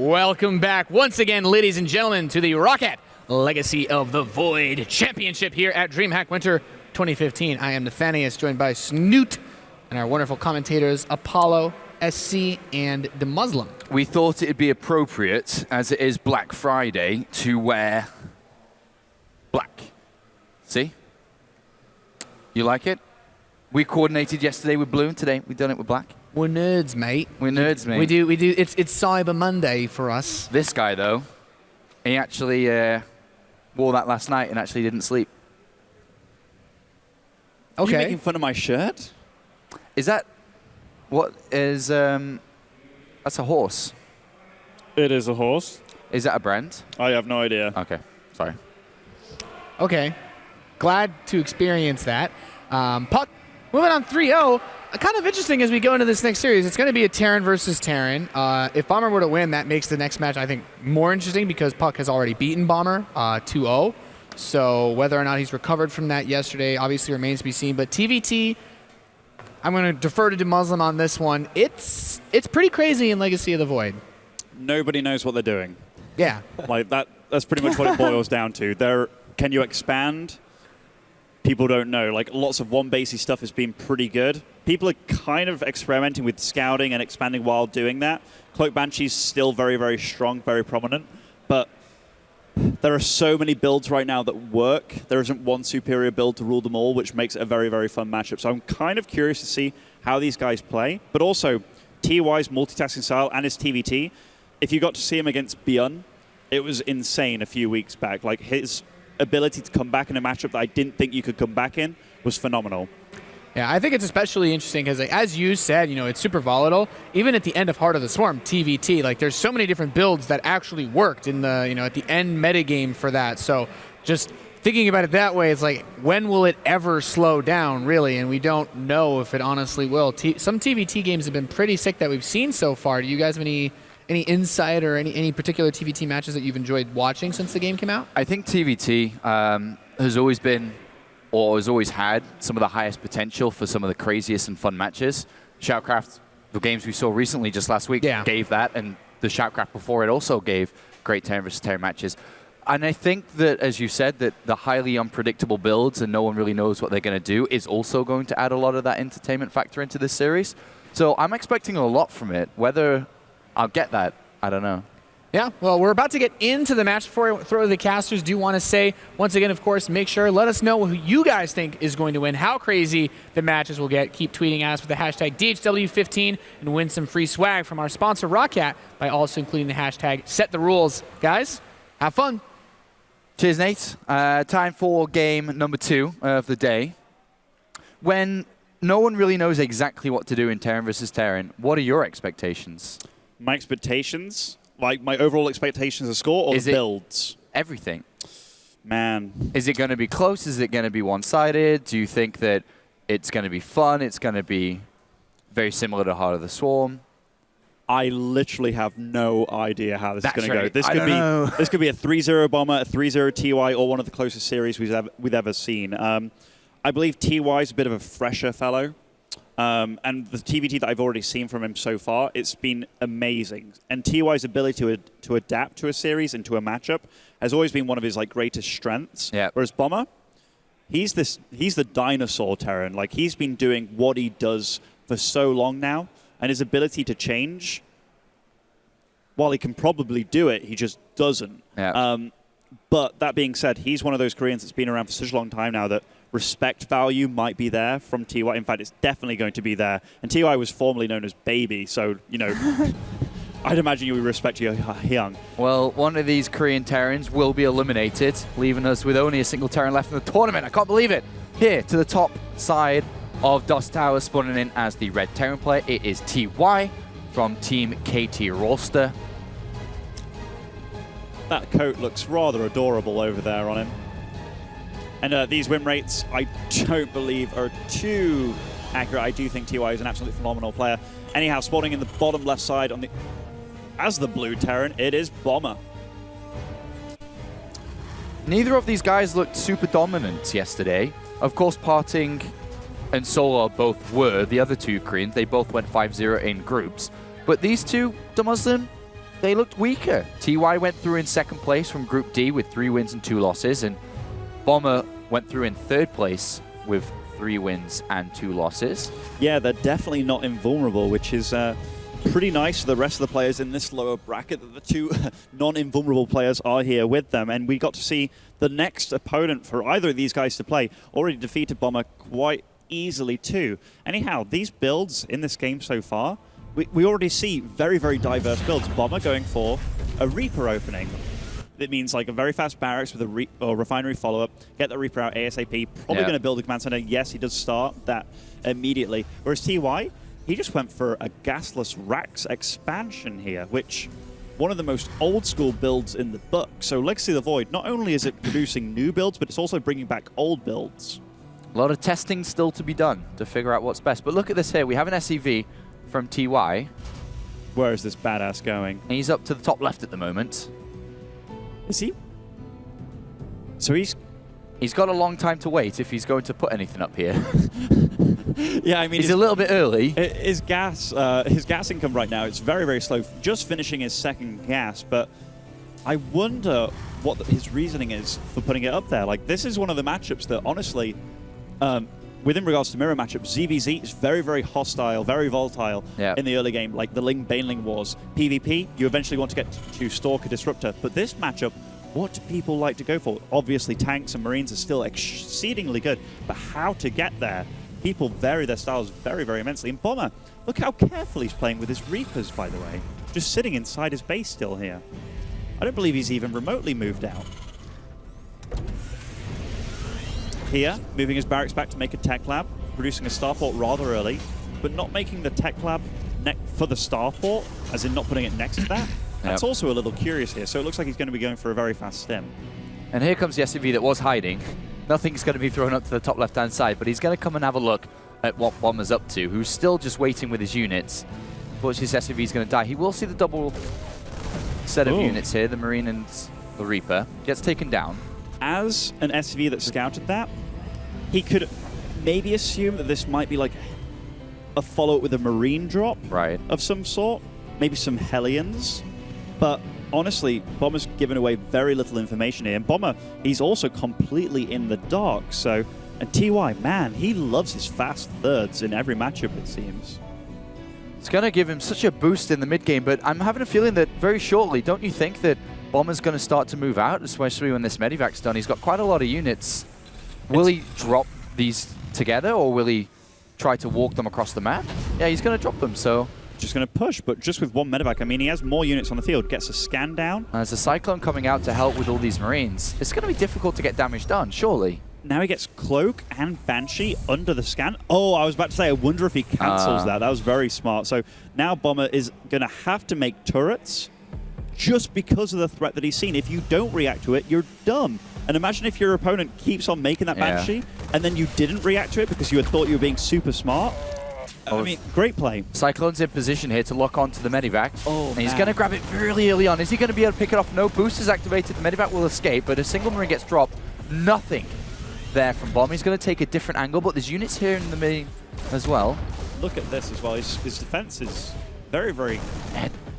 Welcome back once again, ladies and gentlemen, to the ROCCAT Legacy of the Void Championship here at DreamHack Winter 2015. I am Nathanias, joined by Snoot and our wonderful commentators, Apollo, SC, and the Muslim. We thought it'd be appropriate, as it is Black Friday, to wear black. See? You like it? We coordinated yesterday with blue, and today we've done it with black. We're nerds, mate. We're nerds, mate. We do. It's Cyber Monday for us. This guy, though, he actually wore that last night and actually didn't sleep. Okay. Are you making fun of my shirt? Is that what is? That's a horse. It is a horse. Is that a brand? I have no idea. Okay, sorry. Okay. Glad to experience that. Puck, moving on 3-0. Kind of interesting as we go into this next series. It's going to be a Terran versus Terran. If Bomber were to win, that makes the next match, I think, more interesting because Puck has already beaten Bomber 2-0. So whether or not he's recovered from that yesterday obviously remains to be seen. But TvT, I'm going to defer to Muslim on this one. It's pretty crazy in Legacy of the Void. Nobody knows what they're doing. Yeah. Like that's pretty much what it boils down to. Can you expand? People don't know. Like, lots of one-basey stuff has been pretty good. People are kind of experimenting with scouting and expanding while doing that. Cloak Banshee's still very, very strong, very prominent. But there are so many builds right now that work. There isn't one superior build to rule them all, which makes it a very, very fun matchup. So I'm kind of curious to see how these guys play. But also, TY's multitasking style and his TvT, if you got to see him against Beyond, it was insane a few weeks back. Like, his ability to come back in a matchup that I didn't think you could come back in was phenomenal. Yeah, I think it's especially interesting because, like, as you said, it's super volatile. Even at the end of Heart of the Swarm, TvT, like, there's so many different builds that actually worked in the, at the end metagame for that. So just thinking about it that way, it's like, when will it ever slow down, really? And we don't know if it honestly will. Some TvT games have been pretty sick that we've seen so far. Do you guys have any insight or any particular TvT matches that you've enjoyed watching since the game came out? I think TvT has always been, or has always had, some of the highest potential for some of the craziest and fun matches. STARCRAFT, the games we saw recently just last week, gave that, and the STARCRAFT before it also gave great Terran versus Terran matches. And I think that, as you said, that the highly unpredictable builds and no one really knows what they're going to do is also going to add a lot of that entertainment factor into this series. So I'm expecting a lot from it. Whether I'll get that, I don't know. Yeah, well, we're about to get into the match. Before I throw to the casters, do want to say, once again, of course, make sure, let us know who you guys think is going to win, how crazy the matches will get. Keep tweeting at us with the hashtag DHW15 and win some free swag from our sponsor, ROCCAT, by also including the hashtag SetTheRules. Guys, have fun. Cheers, Nate. Time for game number 2 of the day. When no one really knows exactly what to do in Terran versus Terran, what are your expectations? My expectations? Like, my overall expectations of score or the builds? Everything. Man. Is it going to be close? Is it going to be one-sided? Do you think that it's going to be fun? It's going to be very similar to Heart of the Swarm? I literally have no idea how this is going to go. This could be a 3-0 Bomber, a 3-0 TY, or one of the closest series we've ever seen. I believe TY is a bit of a fresher fellow. And the TvT that I've already seen from him so far, it's been amazing. And TY's ability to adapt to a series and to a matchup has always been one of his greatest strengths. Yeah. Whereas Bomber, he's the dinosaur Terran. Like, he's been doing what he does for so long now, and his ability to change, while he can probably do it, he just doesn't. Yeah. But that being said, he's one of those Koreans that's been around for such a long time now that respect value might be there from TY. In fact, it's definitely going to be there. And TY was formerly known as Baby, so, I'd imagine you would respect Hyung. Well, one of these Korean Terrans will be eliminated, leaving us with only a single Terran left in the tournament. I can't believe it. Here, to the top side of DOS Tower, spawning in as the red Terran player, it is TY from Team KT Roster. That coat looks rather adorable over there on him. And these win rates, I don't believe, are too accurate. I do think TY is an absolutely phenomenal player. Anyhow, spawning in the bottom left side as the blue Terran, it is Bomber. Neither of these guys looked super dominant yesterday. Of course, Parting and Solar both were. The other two Koreans, they both went 5-0 in groups. But these two, the Muslim, they looked weaker. TY went through in second place from Group D with 3 wins and 2 losses, and Bomber went through in third place with 3 wins and 2 losses. Yeah, they're definitely not invulnerable, which is pretty nice for the rest of the players in this lower bracket that the 2 non-invulnerable players are here with them. And we got to see the next opponent for either of these guys to play already defeated Bomber quite easily too. Anyhow, these builds in this game so far, we already see very, very diverse builds. Bomber going for a Reaper opening. It means like a very fast barracks with a refinery follow-up, get the Reaper out ASAP, probably going to build a command center. Yes, he does start that immediately. Whereas TY, he just went for a gasless Rax expansion here, which one of the most old school builds in the book. So Legacy of the Void, not only is it producing new builds, but it's also bringing back old builds. A lot of testing still to be done to figure out what's best. But look at this here. We have an SEV from TY. Where is this badass going? And he's up to the top left at the moment. Is he? So he's got a long time to wait if he's going to put anything up here. Yeah, I mean, he's a little bit early. His gas income right now, it's very, very slow. Just finishing his second gas, but I wonder what his reasoning is for putting it up there. Like, this is one of the matchups that, honestly, within regards to mirror matchups, ZVZ is very, very hostile, very volatile in the early game, like the Ling-Baneling wars. PvP, you eventually want to get to Stalker Disruptor, but this matchup, what do people like to go for? Obviously, tanks and marines are still exceedingly good, but how to get there? People vary their styles very, very immensely. And Bomber, look how careful he's playing with his Reapers, by the way. Just sitting inside his base still here. I don't believe he's even remotely moved out. Here, moving his barracks back to make a tech lab, producing a starport rather early, but not making the tech lab for the starport, as in not putting it next to that. That's also a little curious here. So it looks like he's going to be going for a very fast stim. And here comes the SUV that was hiding. Nothing's going to be thrown up to the top left-hand side, but he's going to come and have a look at what Bomber's up to, who's still just waiting with his units. Unfortunately, his SUV's going to die. He will see the double set of units here, the Marine and the Reaper. Gets taken down. As an SUV that scouted that, he could maybe assume that this might be like a follow-up with a Marine drop of some sort, maybe some Hellions. But honestly, Bomber's given away very little information here. And Bomber, he's also completely in the dark. So, and TY, man, he loves his fast thirds in every matchup, it seems. It's going to give him such a boost in the mid-game, but I'm having a feeling that very shortly, don't you think that Bomber's going to start to move out, especially when this medevac's done? He's got quite a lot of units. Will he drop these together, or will he try to walk them across the map? Yeah, he's going to drop them, so... Just going to push, but just with one medevac. I mean, he has more units on the field, gets a scan down. And there's a Cyclone coming out to help with all these Marines. It's going to be difficult to get damage done, surely. Now he gets Cloak and Banshee under the scan. Oh, I was about to say, I wonder if he cancels that. That was very smart. So now Bomber is going to have to make turrets just because of the threat that he's seen. If you don't react to it, you're dumb. And imagine if your opponent keeps on making that Banshee, and then you didn't react to it because you had thought you were being super smart. I mean, great play. Cyclone's in position here to lock onto the medevac. Oh, and he's going to grab it really early on. Is he going to be able to pick it off? No, boost is activated. The medevac will escape, but a single Marine gets dropped. Nothing there from Bomb. He's going to take a different angle, but there's units here in the main as well. Look at this as well. His defense is very, very...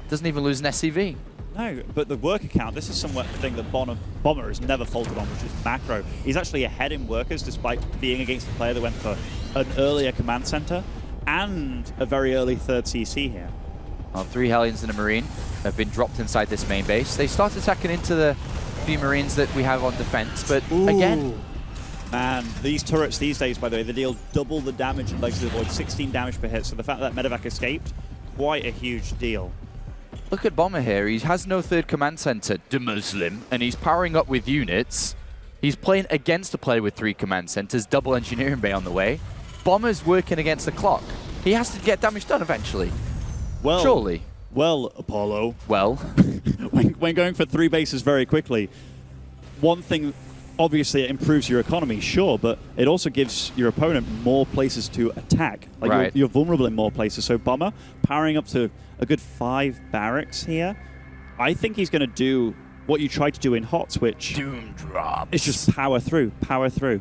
Doesn't even lose an SCV. No, but the worker count, this is something that Bomber has never faltered on, which is macro. He's actually ahead in workers despite being against a player that went for an earlier command center and a very early third CC here. Well, 3 Hellions and a Marine have been dropped inside this main base. They start attacking into the few Marines that we have on defense, but again... Man, these turrets these days, by the way, they deal double the damage in Legacy of the Void, 16 damage per hit, so the fact that medevac escaped, quite a huge deal. Look at Bomber here. He has no third command center, the Muslim, and he's powering up with units. He's playing against a player with 3 command centers, double engineering bay on the way. Bomber's working against the clock. He has to get damage done eventually. Well, surely. Well, Apollo. Well. when going for 3 bases very quickly, one thing, obviously it improves your economy, sure, but it also gives your opponent more places to attack. Like you're vulnerable in more places. So Bomber, powering up to a good 5 barracks here. I think he's going to do what you tried to do in HOTS, which... Doom drops. It's just power through, power through.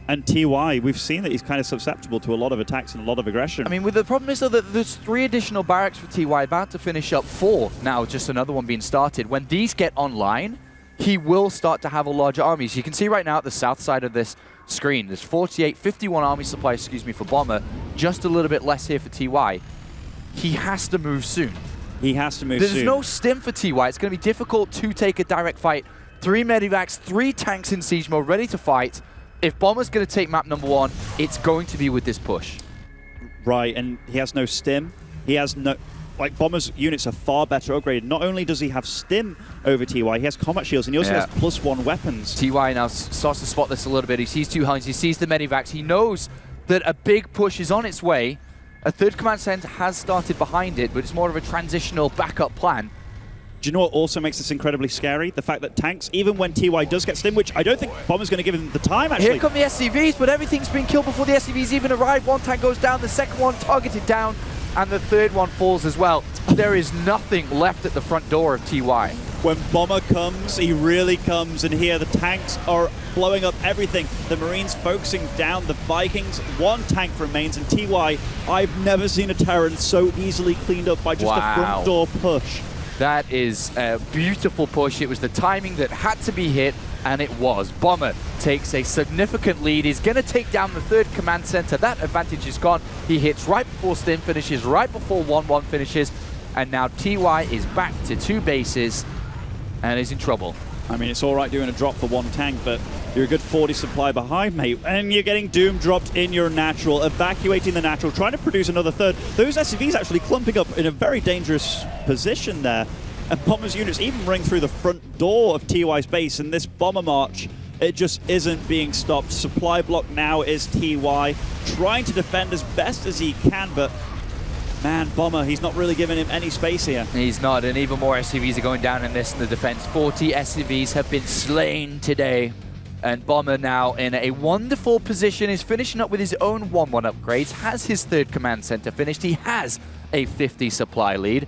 And TY, we've seen that he's kind of susceptible to a lot of attacks and a lot of aggression. I mean, the problem is, though, that there's 3 additional barracks for TY, about to finish up 4. Now, just another one being started. When these get online, he will start to have a larger army. So you can see right now at the south side of this screen, there's 51 army supply, for Bomber. Just a little bit less here for TY. He has to move soon. He has to move soon. There's no stim for TY. It's going to be difficult to take a direct fight. 3 medivacs, 3 tanks in siege mode, ready to fight. If Bomber's going to take map number 1, it's going to be with this push. Right, and he has no stim. He has no... Like, Bomber's units are far better upgraded. Not only does he have stim over TY, he has combat shields, and he also has +1 weapons. TY now starts to spot this a little bit. He sees 2 Huns, he sees the medivacs. He knows that a big push is on its way. A 3rd command center has started behind it, but it's more of a transitional backup plan. Do you know what also makes this incredibly scary? The fact that tanks, even when TY does get stim, which I don't think Bomber's going to give him the time, actually. Here come the SCVs, but everything's been killed before the SCVs even arrive. 1 tank goes down, the 2nd one targeted down, and the 3rd one falls as well. There is nothing left at the front door of TY. When Bomber comes, he really comes, and here the tanks are blowing up everything. The Marines focusing down the Vikings. 1 tank remains, and TY, I've never seen a Terran so easily cleaned up by just a front door push. That is a beautiful push. It was the timing that had to be hit, and it was. Bomber takes a significant lead. He's going to take down the 3rd command center. That advantage is gone. He hits right before Stim finishes, right before 1-1 finishes, and now TY is back to 2 bases and is in trouble. I mean, it's all right doing a drop for 1 tank, but you're a good 40 supply behind, mate, and you're getting Doom dropped in your natural, evacuating the natural, trying to produce another 3rd. Those SCVs actually clumping up in a very dangerous position there. And Bomber's units even running through the front door of TY's base, and this Bomber march, it just isn't being stopped. Supply block now is TY, trying to defend as best as he can, but man, Bomber, he's not really giving him any space here. He's not, and even more SCVs are going down in this in the defense. 40 SCVs have been slain today. And Bomber now in a wonderful position, is finishing up with his own 1-1 upgrades, has his 3rd command center finished. He has a 50 supply lead.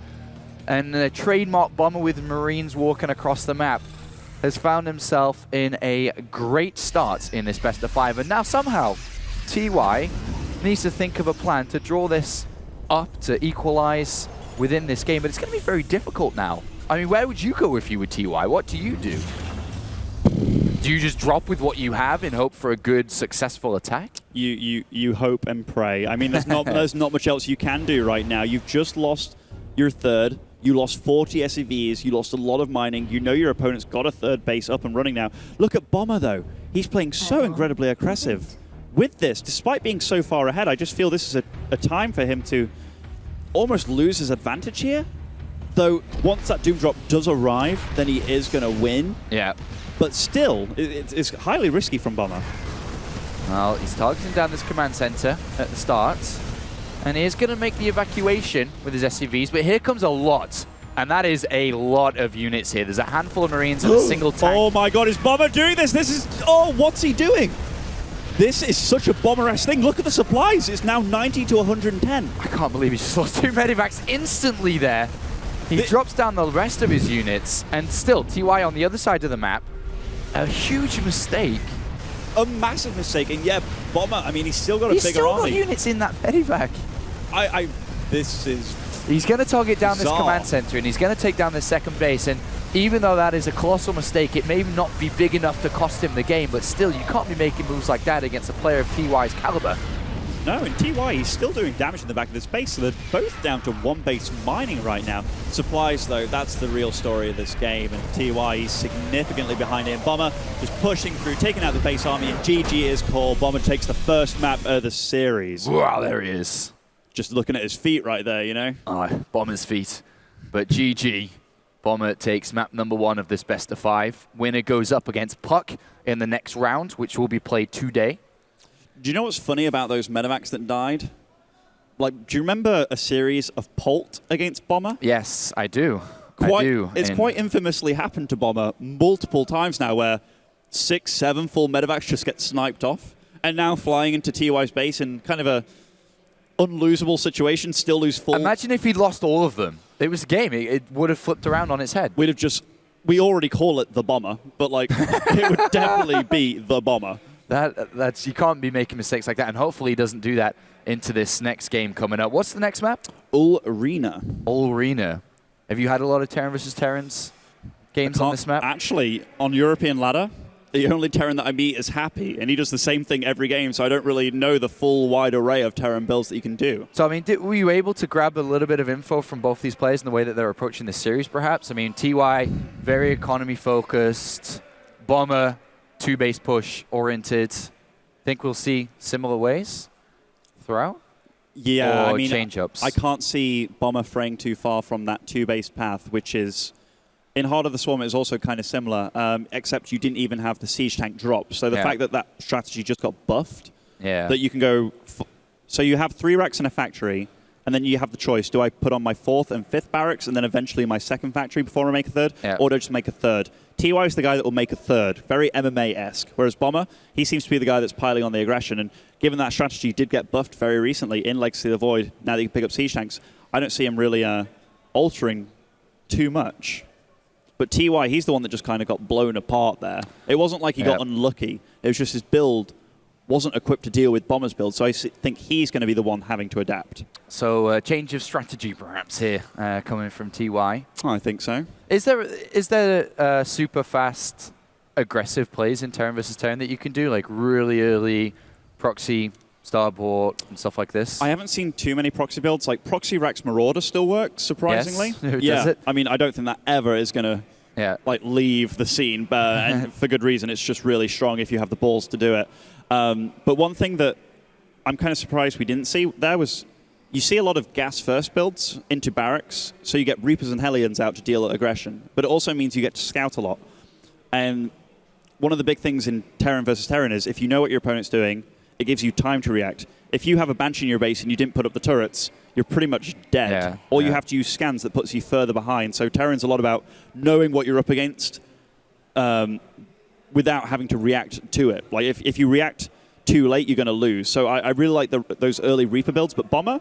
And a trademark Bomber with Marines walking across the map has found himself in a great start in this best of 5. And now somehow TY needs to think of a plan to draw this up, to equalize within this game. But it's going to be very difficult now. I mean, where would you go if you were TY? What do you do? Do you just drop with what you have and hope for a good, successful attack? You hope and pray. I mean, there's not much else you can do right now. You've just lost your 3rd. You lost 40 SCVs. You lost a lot of mining. You know your opponent's got a 3rd base up and running now. Look at Bomber, though. He's playing so incredibly aggressive. With this, despite being so far ahead, I just feel this is a time for him to almost lose his advantage here. Though, once that Doom drop does arrive, then he is going to win. Yeah. But still, it's highly risky from Bomber. Well, he's targeting down this command center at the start. And he is going to make the evacuation with his SCVs, but here comes a lot. And that is a lot of units here. There's a handful of Marines and a single tank. Oh my god, is Bomber doing this? This is... Oh, what's he doing? This is such a Bomber-esque thing. Look at the supplies. It's now 90 to 110. I can't believe he just lost 2 medivacs instantly there. He drops down the rest of his units, and still, TY on the other side of the map. A huge mistake. A massive mistake, and yeah, Bomber, I mean, he's still got a bigger army. He's still got units in that medivac. This is... He's going to target down bizarre. this command center, and he's going to take down this 2nd base, and even though that is a colossal mistake, it may not be big enough to cost him the game, but still, you can't be making moves like that against a player of TY's caliber. No, in TY, he's still doing damage in the back of this base, so they're both down to 1 base mining right now. Supplies, though, that's the real story of this game, and TY, he's significantly behind him. Bomber just pushing through, taking out the base army, and GG is called. Bomber takes the 1st map of the series. Wow, there he is. Just looking at his feet right there, you know? Oh, Bomber's feet. But GG. Bomber takes map number 1 of this best of 5. Winner goes up against Puck in the next round, which will be played today. Do you know what's funny about those medevacs that died? Like, do you remember a series of Polt against Bomber? Yes, I do. It's quite infamously happened to Bomber multiple times now, where 6, 7 full medevacs just get sniped off. And now flying into TY's base in kind of a unlosable situation, still lose full. Imagine if he'd lost all of them. It was a game. It would have flipped around on its head. We already call it the Bomber, but like, it would definitely be the Bomber. That's you can't be making mistakes like that, and hopefully he doesn't do that into this next game coming up. What's the next map? Ul Arena. Ul Arena. Have you had a lot of Terran versus Terrans games on this map? Actually, on European ladder, the only Terran that I meet is Happy, and he does the same thing every game, so I don't really know the full wide array of Terran builds that you can do. So, I mean, were you able to grab a little bit of info from both these players in the way that they're approaching the series, perhaps? I mean, TY, very economy-focused, Bomber, 2-base push-oriented. Think we'll see similar ways throughout? Yeah, or I mean, change-ups? I can't see Bomber fraying too far from that 2-base path, which is... In Heart of the Swarm, it was also kind of similar, except you didn't even have the siege tank drop. So the fact that that strategy just got buffed, that you can go... So you have 3 racks in a factory, and then you have the choice. Do I put on my 4th and 5th barracks, and then eventually my 2nd factory before I make a 3rd? Or do I just make a 3rd? TY is the guy that will make a 3rd, very MMA-esque. Whereas Bomber, he seems to be the guy that's piling on the aggression. And given that strategy did get buffed very recently in Legacy of the Void, now that you can pick up siege tanks, I don't see him really altering too much. But TY, he's the one that just kind of got blown apart there. It wasn't like he got unlucky. It was just his build wasn't equipped to deal with Bomber's build, so I think he's going to be the one having to adapt. So change of strategy perhaps here coming from TY. I think so. Is there super fast, aggressive plays in Terran versus Terran that you can do, like really early proxy, starboard, and stuff like this? I haven't seen too many proxy builds. Like Proxy Rex Marauder still works, surprisingly. Yes. Does it? I mean, I don't think that ever is going to like leave the scene, and for good reason. It's just really strong if you have the balls to do it. But one thing that I'm kind of surprised we didn't see there was you see a lot of gas first builds into barracks, so you get Reapers and Hellions out to deal aggression, but it also means you get to scout a lot. And one of the big things in Terran versus Terran is if you know what your opponent's doing, it gives you time to react. If you have a Banshee in your base and you didn't put up the turrets, you're pretty much dead. Or you have to use scans that puts you further behind. So Terran's a lot about knowing what you're up against without having to react to it. Like if you react too late, you're going to lose. So I really like those early Reaper builds. But Bomber,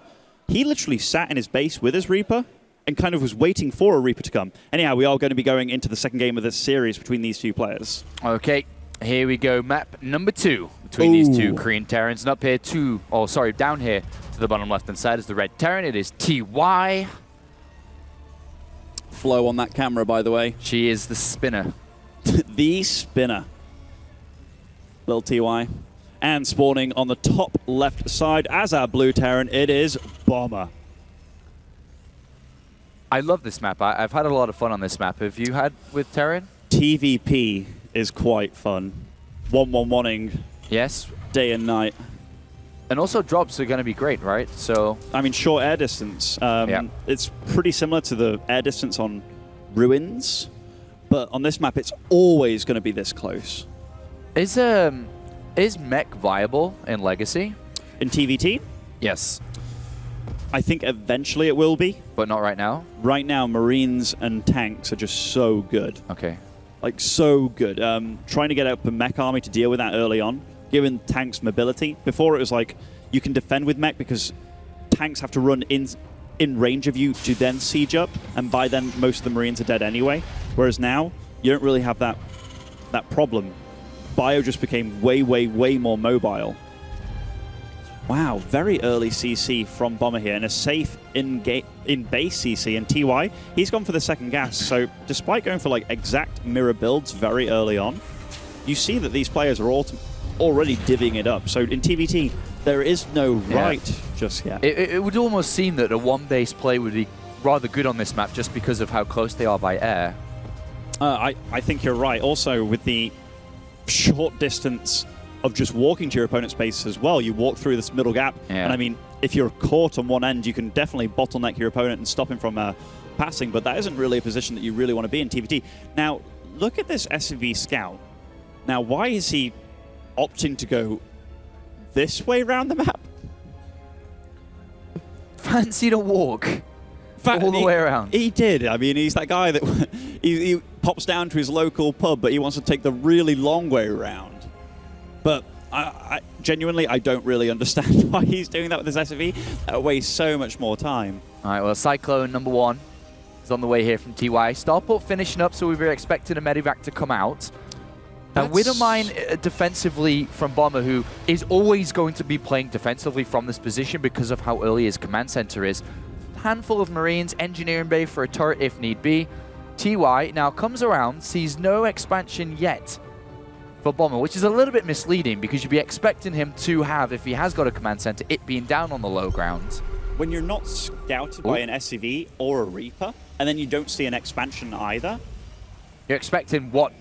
he literally sat in his base with his Reaper and kind of was waiting for a Reaper to come. Anyhow, we are going to be going into the second game of this series between these two players. Okay, here we go. Map number 2 between these two Korean Terrans. And up here down here to the bottom left-hand side is the red Terran. It is TY. Flow on that camera, by the way. She is the spinner. The spinner. Little TY. And spawning on the top left side as our blue Terran, it is Bomber. I love this map. I've had a lot of fun on this map. Have you had with Terran? TvP is quite fun. 1-1-1-ing. Yes. Day and night. And also drops are going to be great, right? So I mean, short air distance. It's pretty similar to the air distance on Ruins, but on this map, it's always going to be this close. Is mech viable in Legacy? In TvT? Yes. I think eventually it will be. But not right now? Right now, Marines and tanks are just so good. Okay. Like, so good. Trying to get up a mech army to deal with that early on, given tanks mobility. Before, it was like, you can defend with mech because tanks have to run in range of you to then siege up, and by then, most of the Marines are dead anyway. Whereas now, you don't really have that problem. Bio just became way, way, way more mobile. Wow, very early CC from Bomber here, and a safe in-base CC. And TY, he's gone for the second gas. So despite going for like exact mirror builds very early on, you see that these players are already divvying it up. So in TvT, there is no right just yet. It would almost seem that a one-base play would be rather good on this map just because of how close they are by air. I think you're right. Also, with the short distance of just walking to your opponent's base as well. You walk through this middle gap, and I mean, if you're caught on one end, you can definitely bottleneck your opponent and stop him from passing, but that isn't really a position that you really want to be in TvT. Now, look at this SV Scout. Now, why is he opting to go this way around the map? Fancy to walk all the way around. He did. I mean, he's that guy that he pops down to his local pub, but he wants to take the really long way around. But I genuinely, I don't really understand why he's doing that with his SV. That wastes so much more time. All right, well, Cyclone number 1 is on the way here from TY. Starport finishing up, so we were expecting a medevac to come out. And Widowmine defensively from Bomber, who is always going to be playing defensively from this position because of how early his command center is. Handful of Marines, engineering bay for a turret if need be. TY now comes around, sees no expansion yet for Bomber, which is a little bit misleading because you'd be expecting him to have, if he has got a command center, it being down on the low ground. When you're not scouted by an SCV or a Reaper, and then you don't see an expansion either. You're expecting what?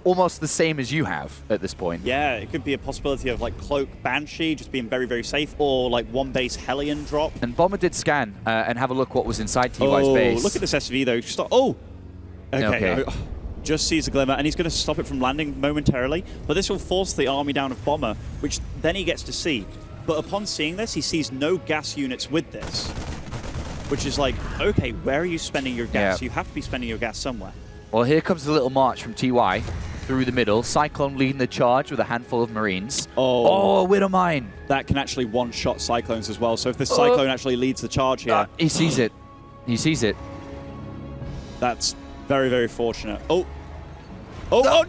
Almost the same as you have at this point. Yeah, it could be a possibility of like Cloak Banshee just being very, very safe, or like one base Hellion drop. And Bomber did scan and have a look what was inside TY's base. Look at this SV though. Stop. Oh! Okay. Just sees a glimmer, and he's going to stop it from landing momentarily, but this will force the army down of Bomber, which then he gets to see. But upon seeing this, he sees no gas units with this, which is like, okay, where are you spending your gas? You have to be spending your gas somewhere. Well, here comes the little march from TY through the middle. Cyclone leading the charge with a handful of Marines. Oh, Widowmine. That can actually one-shot Cyclones as well. So if the Cyclone actually leads the charge here... he sees it. He sees it. That's very, very fortunate. Oh,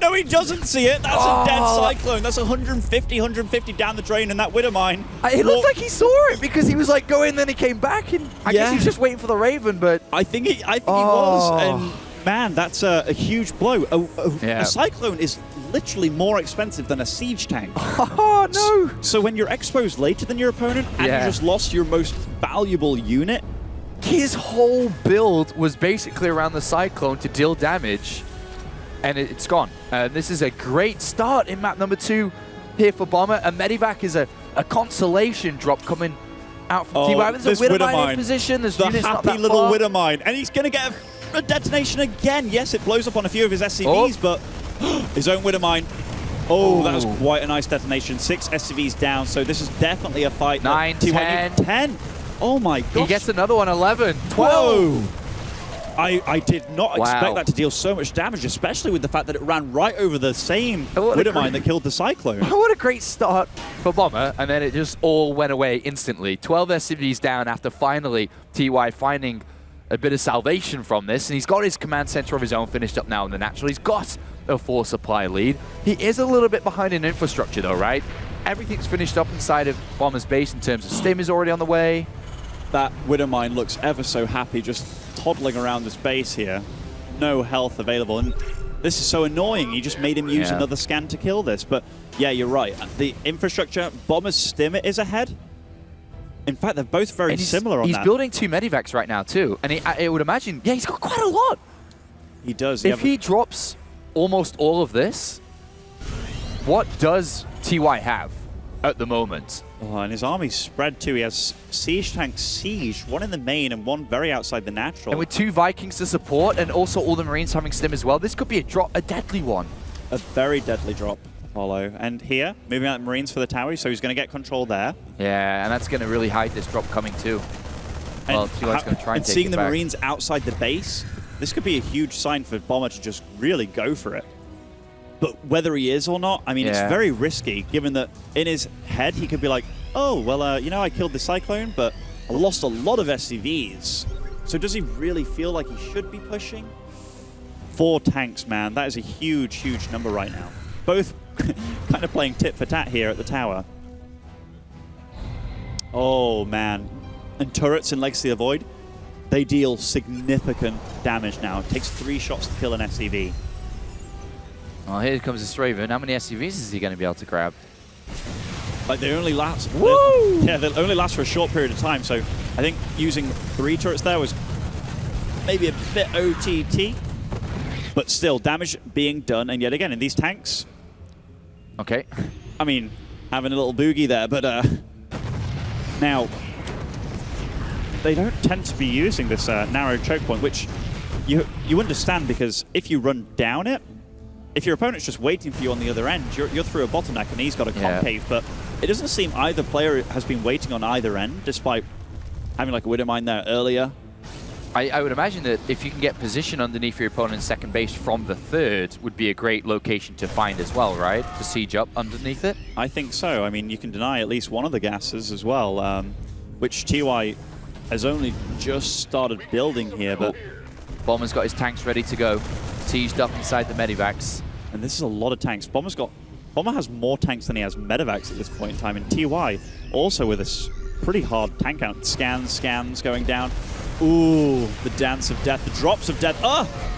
no, he doesn't see it. That's a dead Cyclone. That's 150 down the drain, and that Widowmine... It looked like he saw it because he was like going, then he came back, and I guess he was just waiting for the Raven, but... I think he was, and... Man, that's a huge blow. A Cyclone is literally more expensive than a siege tank. Oh, no. So when you're exposed later than your opponent and you just lost your most valuable unit... His whole build was basically around the Cyclone to deal damage, and it's gone. This is a great start in map number 2 here for Bomber. A Medivac is a consolation drop coming out from TY. There's a Widowmine in position. There's units not that happy little far. Widowmine, and he's going to get a detonation again. Yes, it blows up on a few of his SCVs, but his own Widowmine. Oh, that was quite a nice detonation. 6 SCVs down, so this is definitely a fight. 9, 10. 10. Oh my gosh. He gets another one, 11, 12. Whoa. I did not expect that to deal so much damage, especially with the fact that it ran right over the same Widowmine that killed the Cyclone. What a great start for Bomber, and then it just all went away instantly. 12 SCVs down after finally TY finding a bit of salvation from this, and he's got his command center of his own finished up now in the natural. He's got a 4 supply lead. He is a little bit behind in infrastructure though, right? Everything's finished up inside of Bomber's base in terms of stim is already on the way. That Widowmine looks ever so happy just toddling around this base here. No health available, and this is so annoying. You just made him use another scan to kill this, but yeah, you're right. The infrastructure, Bomber's stim is ahead. In fact, they're both very similar on that. He's building 2 Medivacs right now, too. And I would imagine, he's got quite a lot. He does. If he drops almost all of this, what does TY have at the moment? Oh, and his army's spread, too. He has siege tank Siege, one in the main and one very outside the natural. And with 2 Vikings to support and also all the Marines having stim as well, this could be a deadly one. A very deadly drop. Apollo. And here, moving out the Marines for the tower, so he's going to get control there. Yeah, and that's going to really hide this drop coming too. Well, TY's going to try and take seeing it the back. Marines outside the base, this could be a huge sign for Bomber to just really go for it. But whether he is or not, I mean, it's very risky, given that in his head, he could be like, oh, well, you know, I killed the Cyclone, but I lost a lot of SCVs. So does he really feel like he should be pushing? 4 tanks, man. That is a huge, huge number right now. Both kind of playing tit for tat here at the tower. Oh, man. And turrets in Legacy of the Void, they deal significant damage now. It takes 3 shots to kill an SCV. Well, here comes this Raven. How many SCVs is he going to be able to grab? Like, they only last... Woo! Yeah, they only last for a short period of time, so I think using 3 turrets there was maybe a bit OTT. But still, damage being done, and yet again, in these tanks... Okay. I mean, having a little boogie there, but now they don't tend to be using this narrow choke point, which you understand, because if you run down it, if your opponent's just waiting for you on the other end, you're through a bottleneck and he's got a concave, but it doesn't seem either player has been waiting on either end, despite having like a Widowmine there earlier. I would imagine that if you can get position underneath your opponent's second base from the third, would be a great location to find as well, right? To siege up underneath it? I think so. I mean, you can deny at least one of the gases as well, which TY has only just started building here, but... Bomber's got his tanks ready to go. Sieged up inside the Medivacs. And this is a lot of tanks. Bomber has more tanks than he has medevacs at this point in time. And TY also with a pretty hard tank count. Scans going down. Ooh, the dance of death, the drops of death.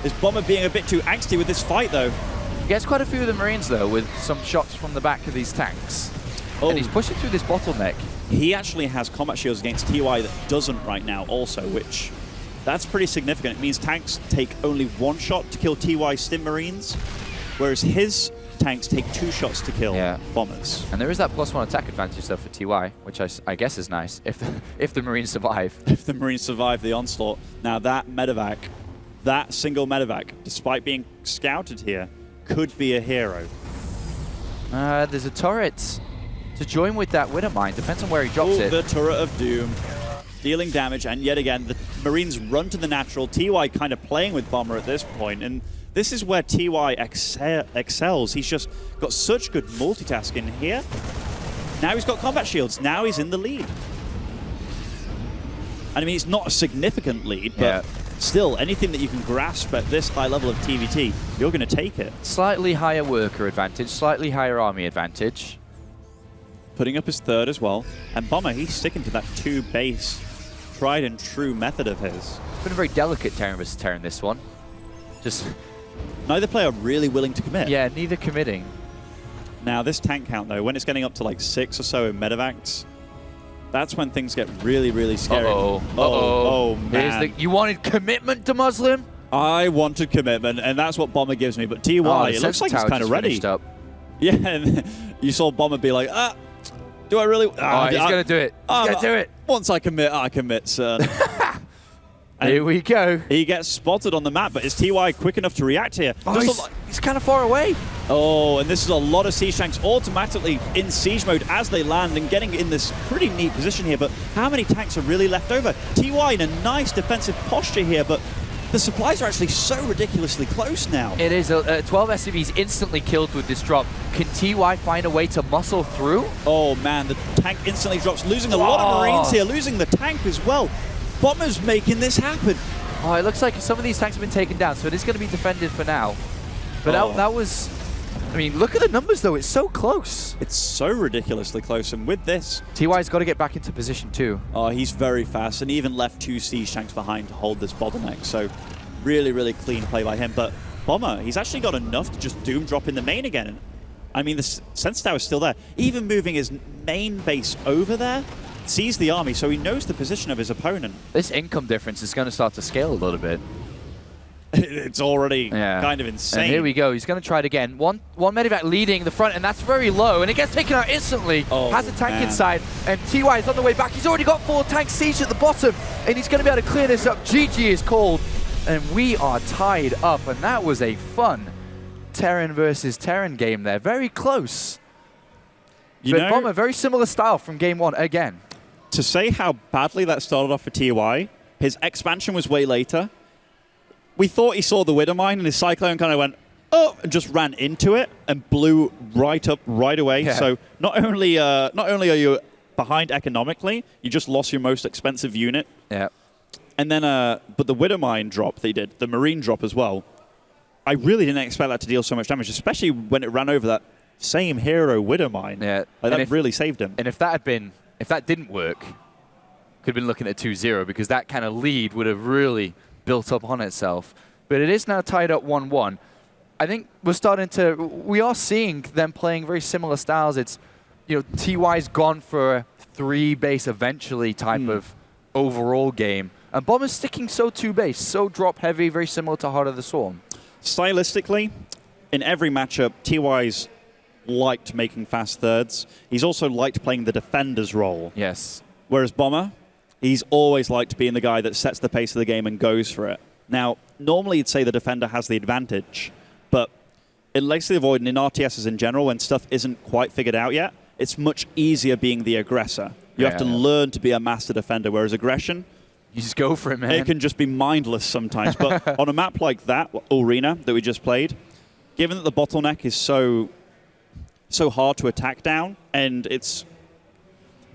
Is Bomber being a bit too angsty with this fight, though? He gets quite a few of the Marines, though, with some shots from the back of these tanks. Oh. And he's pushing through this bottleneck. He actually has combat shields against TY that doesn't right now also, which that's pretty significant. It means tanks take only one shot to kill TY Stim Marines, whereas his tanks take 2 shots to kill bombers. And there is that +1 attack advantage, though, for TY, which I guess is nice, if the Marines survive. If the Marines survive the onslaught. Now that medevac, that single medevac, despite being scouted here, could be a hero. There's a turret to join with that Widow Mine. Depends on where he drops it. The Turret of Doom. Dealing damage, and yet again, the Marines run to the natural. TY kind of playing with Bomber at this point, and this is where TY excels. He's just got such good multitasking here. Now he's got combat shields. Now he's in the lead. And I mean, it's not a significant lead, but still, anything that you can grasp at this high level of TvT, you're going to take it. Slightly higher worker advantage, slightly higher army advantage. Putting up his 3rd as well. And Bomber, he's sticking to that 2 base, tried and true method of his. It's been a very delicate Terran versus Terran, this one. Just... Neither player really willing to commit. Yeah, neither committing. Now, this tank count, though, when it's getting up to like 6 or so in medevacs, that's when things get really, really scary. Oh, man. You wanted commitment to Muslim? I wanted commitment, and that's what Bomber gives me. But TY, it looks like he's kind of ready. Up. Yeah, and you saw Bomber be like, do I really? He's going to do it. He's going to do it. Once I commit, sir. Here we go. He gets spotted on the map, but is TY quick enough to react here? He's kind of far away. Oh, and this is a lot of siege tanks automatically in siege mode as they land and getting in this pretty neat position here. But how many tanks are really left over? TY in a nice defensive posture here, but the supplies are actually so ridiculously close now. It is. 12 SCVs instantly killed with this drop. Can TY find a way to muscle through? Oh, man, the tank instantly drops, losing a lot of Marines here, losing the tank as well. Bomber's making this happen. Oh, it looks like some of these tanks have been taken down, so it is going to be defended for now. But that was... I mean, look at the numbers, though. It's so close. It's so ridiculously close, and with this... TY's got to get back into position, too. Oh, he's very fast, and he even left 2 siege tanks behind to hold this bottleneck, so really, really clean play by him. But Bomber, he's actually got enough to just doom drop in the main again. I mean, the Sense Tower is still there. Even moving his main base over there, sees the army, so he knows the position of his opponent. This income difference is going to start to scale a little bit. It's already kind of insane. And here we go. He's going to try it again. One medevac leading the front, and that's very low, and it gets taken out instantly. Has a tank inside, and TY is on the way back. He's already got 4 tanks sieged at the bottom, and he's going to be able to clear this up. GG is called, and we are tied up, and that was a fun Terran versus Terran game there. Very close. But Bomber, very similar style from game 1 again. To say how badly that started off for TY, his expansion was way later. We thought he saw the Widow Mine, and his Cyclone kind of went, and just ran into it and blew right up right away. Yeah. So not only are you behind economically, you just lost your most expensive unit. Yeah. And then, but the Widow Mine drop they did, the Marine drop as well, I really didn't expect that to deal so much damage, especially when it ran over that same hero Widow Mine. Yeah. That really saved him. And if that didn't work, could have been looking at 2-0, because that kind of lead would have really built up on itself. But it is now tied up 1-1. I think we are seeing them playing very similar styles. It's, TY's gone for a 3 base eventually type of overall game. And Bomber's sticking so 2 base, so drop heavy, very similar to Heart of the Swarm. Stylistically, in every matchup, TY's liked making fast thirds. He's also liked playing the defender's role. Yes. Whereas Bomber, he's always liked being the guy that sets the pace of the game and goes for it. Now, normally you'd say the defender has the advantage, but in Legacy of the Void and in RTSs in general, when stuff isn't quite figured out yet, it's much easier being the aggressor. You have to learn to be a master defender, whereas aggression, you just go for it, man. It can just be mindless sometimes. But on a map like that, Arena, that we just played, given that the bottleneck is so hard to attack down, and it's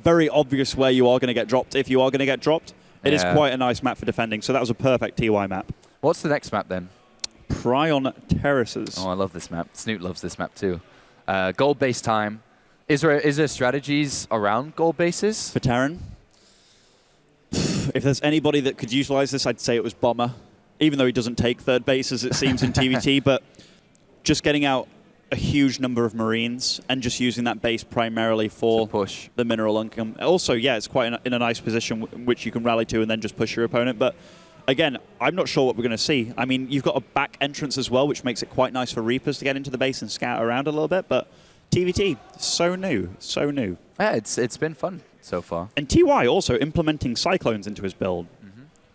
very obvious where you are going to get dropped if you are going to get dropped, it is quite a nice map for defending. So that was a perfect TY map. What's the next map then? Cryon Terraces. Oh, I love this map. Snoot loves this map too. Gold base time. Is there strategies around gold bases? For Terran? If there's anybody that could utilize this, I'd say it was Bomber. Even though he doesn't take third base, as it seems in TvT, but just getting out a huge number of Marines and just using that base primarily for push the mineral income. Also, yeah, it's quite in a nice position which you can rally to and then just push your opponent. But again, I'm not sure what we're going to see. I mean, you've got a back entrance as well, which makes it quite nice for Reapers to get into the base and scout around a little bit. But TvT, so new, so new. Yeah, it's been fun so far. And TY also implementing Cyclones into his build.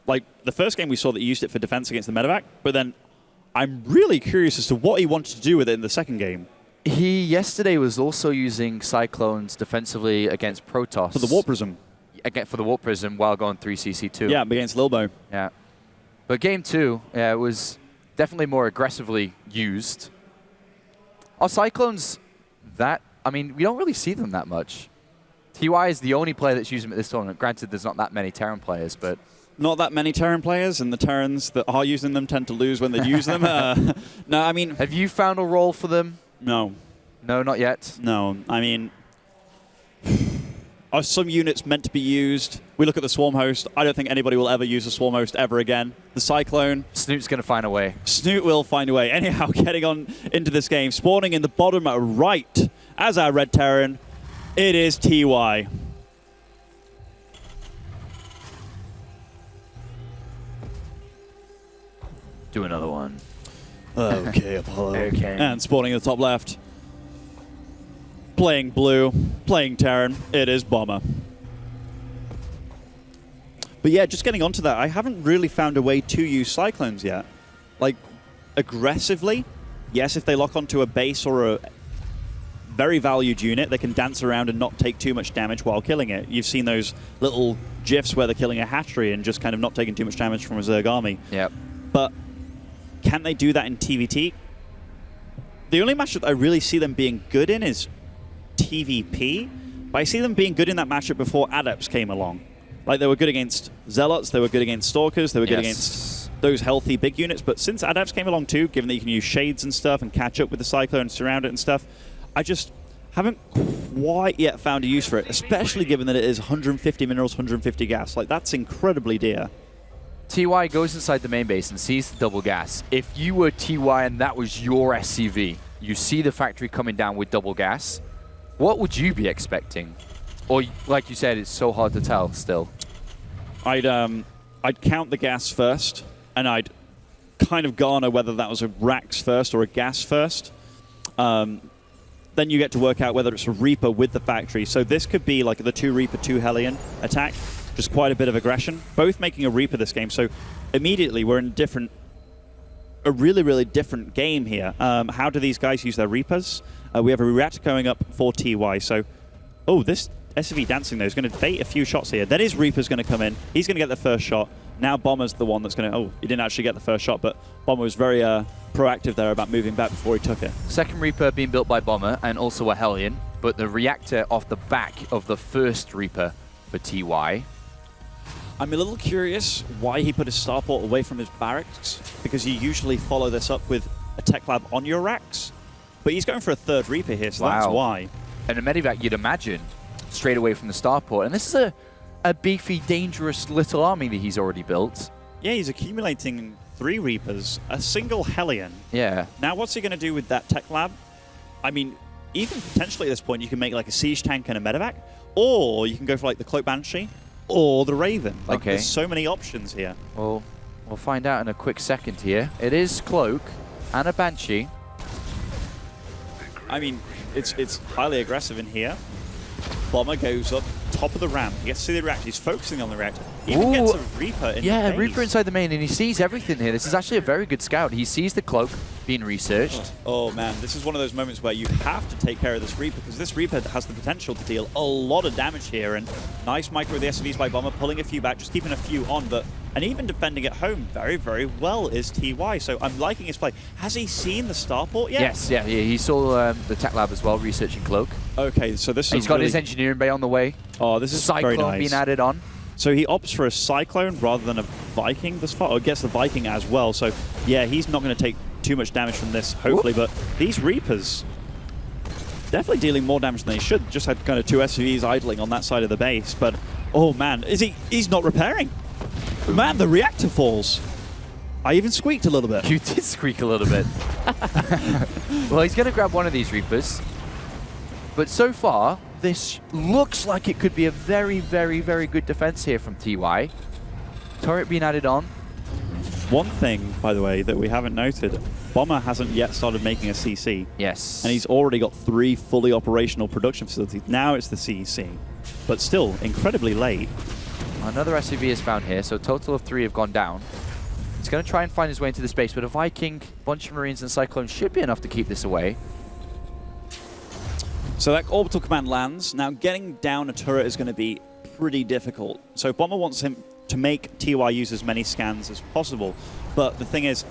Like, the first game we saw that he used it for defense against the medevac, but then I'm really curious as to what he wanted to do with it in the second game. He yesterday was also using Cyclones defensively against Protoss. For the Warp Prism. Again, for the Warp Prism while going 3cc2. Yeah, against Lilbo. Yeah. But game 2, yeah, it was definitely more aggressively used. Are Cyclones that... I mean, we don't really see them that much. TY is the only player that's using them at this tournament. Granted, there's not that many Terran players, but... Not that many Terran players, and the Terrans that are using them tend to lose when they use them. No, I mean... Have you found a role for them? No. No, not yet? No, I mean... Are some units meant to be used? We look at the Swarm Host. I don't think anybody will ever use a Swarm Host ever again. The Cyclone... Snoot's going to find a way. Snoot will find a way. Anyhow, getting on into this game, spawning in the bottom right as our Red Terran, it is TY. Do another one. Okay, Apollo. Okay. And spawning in the top left. Playing blue, playing Terran, it is Bomber. But yeah, just getting onto that, I haven't really found a way to use Cyclones yet. Like, aggressively, yes, if they lock onto a base or a very valued unit, they can dance around and not take too much damage while killing it. You've seen those little GIFs where they're killing a hatchery and just kind of not taking too much damage from a Zerg army. Yep. But can they do that in TvT? The only matchup that I really see them being good in is TvP, but I see them being good in that matchup before Adepts came along. Like, they were good against Zealots, they were good against Stalkers, they were good against those healthy big units, but since Adepts came along too, given that you can use Shades and stuff and catch up with the Cyclone and surround it and stuff, I just haven't quite yet found a use for it, especially given that it is 150 minerals, 150 gas. Like, that's incredibly dear. TY goes inside the main base and sees the double gas. If you were TY and that was your SCV, you see the factory coming down with double gas, what would you be expecting? Or, like you said, it's so hard to tell still. I'd count the gas first, and I'd kind of garner whether that was a Rax first or a gas first. Then you get to work out whether it's a Reaper with the factory. So this could be like the 2 Reaper, 2 Hellion attack. Just quite a bit of aggression. Both making a Reaper this game. So immediately we're in a really, really different game here. How do these guys use their Reapers? We have a reactor going up for TY. So, this SCV dancing though is going to bait a few shots here. Then his Reaper's going to come in. He's going to get the first shot. Now Bomber's the one that's going to... he didn't actually get the first shot, but Bomber was very proactive there about moving back before he took it. Second Reaper being built by Bomber and also a Hellion, but the reactor off the back of the first Reaper for TY. I'm a little curious why he put his starport away from his barracks, because you usually follow this up with a tech lab on your racks. But he's going for a third Reaper here, so that's why. And a Medivac, you'd imagine, straight away from the starport. And this is a beefy, dangerous little army that he's already built. Yeah, he's accumulating 3 Reapers, a single Hellion. Yeah. Now, what's he going to do with that tech lab? I mean, even potentially at this point, you can make like a siege tank and a Medivac, or you can go for like the Cloak Banshee or the Raven. Like, there's so many options here. Well, we'll find out in a quick second here. It is Cloak and a Banshee. I mean, it's highly aggressive in here. Bomber goes up top of the ramp. He gets to see the reactor. He's focusing on the reactor. Even gets a Reaper in the base. Reaper inside the main, and he sees everything here. This is actually a very good scout. He sees the Cloak being researched. Oh, man. This is one of those moments where you have to take care of this Reaper, because this Reaper has the potential to deal a lot of damage here. And nice micro of the SCVs by Bomber, pulling a few back, just keeping a few on. And even defending at home very, very well is TY. So I'm liking his play. Has he seen the starport yet? Yes, yeah. He saw the tech lab as well, researching Cloak. Okay, so this is He's got his engineering bay on the way. Oh, this is Cyclone very nice. being added on. So he opts for a Cyclone rather than a Viking this far, or gets the Viking as well. So yeah, he's not going to take too much damage from this, hopefully, but these Reapers definitely dealing more damage than they should. Just had kind of 2 SCVs idling on that side of the base, but oh man, he's not repairing. Man, the reactor falls. I even squeaked a little bit. You did squeak a little bit. Well, he's going to grab one of these Reapers. But so far, this looks like it could be a very, very, very good defense here from TY. Turret being added on. One thing, by the way, that we haven't noted, Bomber hasn't yet started making a CC. Yes. And he's already got 3 fully operational production facilities. Now it's the CEC, but still incredibly late. Another SCV is found here, so a total of 3 have gone down. He's going to try and find his way into the space, but a Viking, bunch of Marines, and Cyclones should be enough to keep this away. So that orbital command lands. Now getting down a turret is going to be pretty difficult. So Bomber wants him to make TY use as many scans as possible. But the thing is,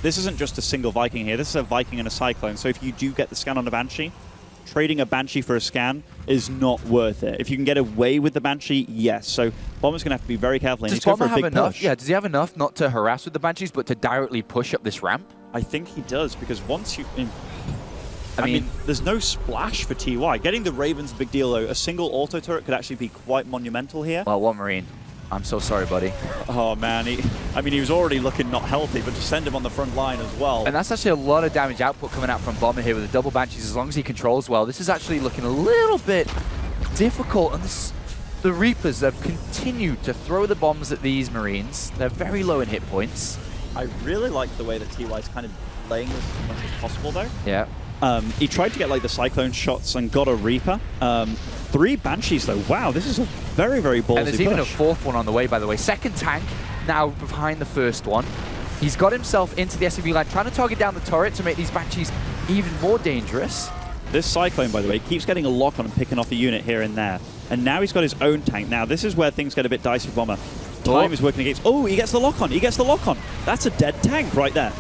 this isn't just a single Viking here. This is a Viking and a Cyclone. So if you do get the scan on a Banshee, trading a Banshee for a scan is not worth it. If you can get away with the Banshee, yes. So Bomber's going to have to be very careful. Does Bomber have enough? Yeah, does he have enough not to harass with the Banshees, but to directly push up this ramp? I think he does, because once you... I mean, there's no splash for TY. Getting the Raven's a big deal, though. A single auto turret could actually be quite monumental here. Well, one Marine. I'm so sorry, buddy. Oh, man. He was already looking not healthy, but to send him on the front line as well. And that's actually a lot of damage output coming out from Bomber here with the double Banshees, as long as he controls well. This is actually looking a little bit difficult. And the Reapers have continued to throw the bombs at these Marines. They're very low in hit points. I really like the way that TY's kind of laying this as much as possible, though. Yeah. He tried to get like the Cyclone shots and got a Reaper. 3 Banshees though. Wow, this is a very, very ballsy And there's even a 4th one on the way, by the way. Second tank now behind the first one. He's got himself into the SCV line, trying to target down the turret to make these Banshees even more dangerous. This Cyclone, by the way, keeps getting a lock on and picking off a unit here and there. And now he's got his own tank. Now this is where things get a bit dicey for Bomber. Time is working against... Oh, he gets the lock on. He gets the lock on. That's a dead tank right there.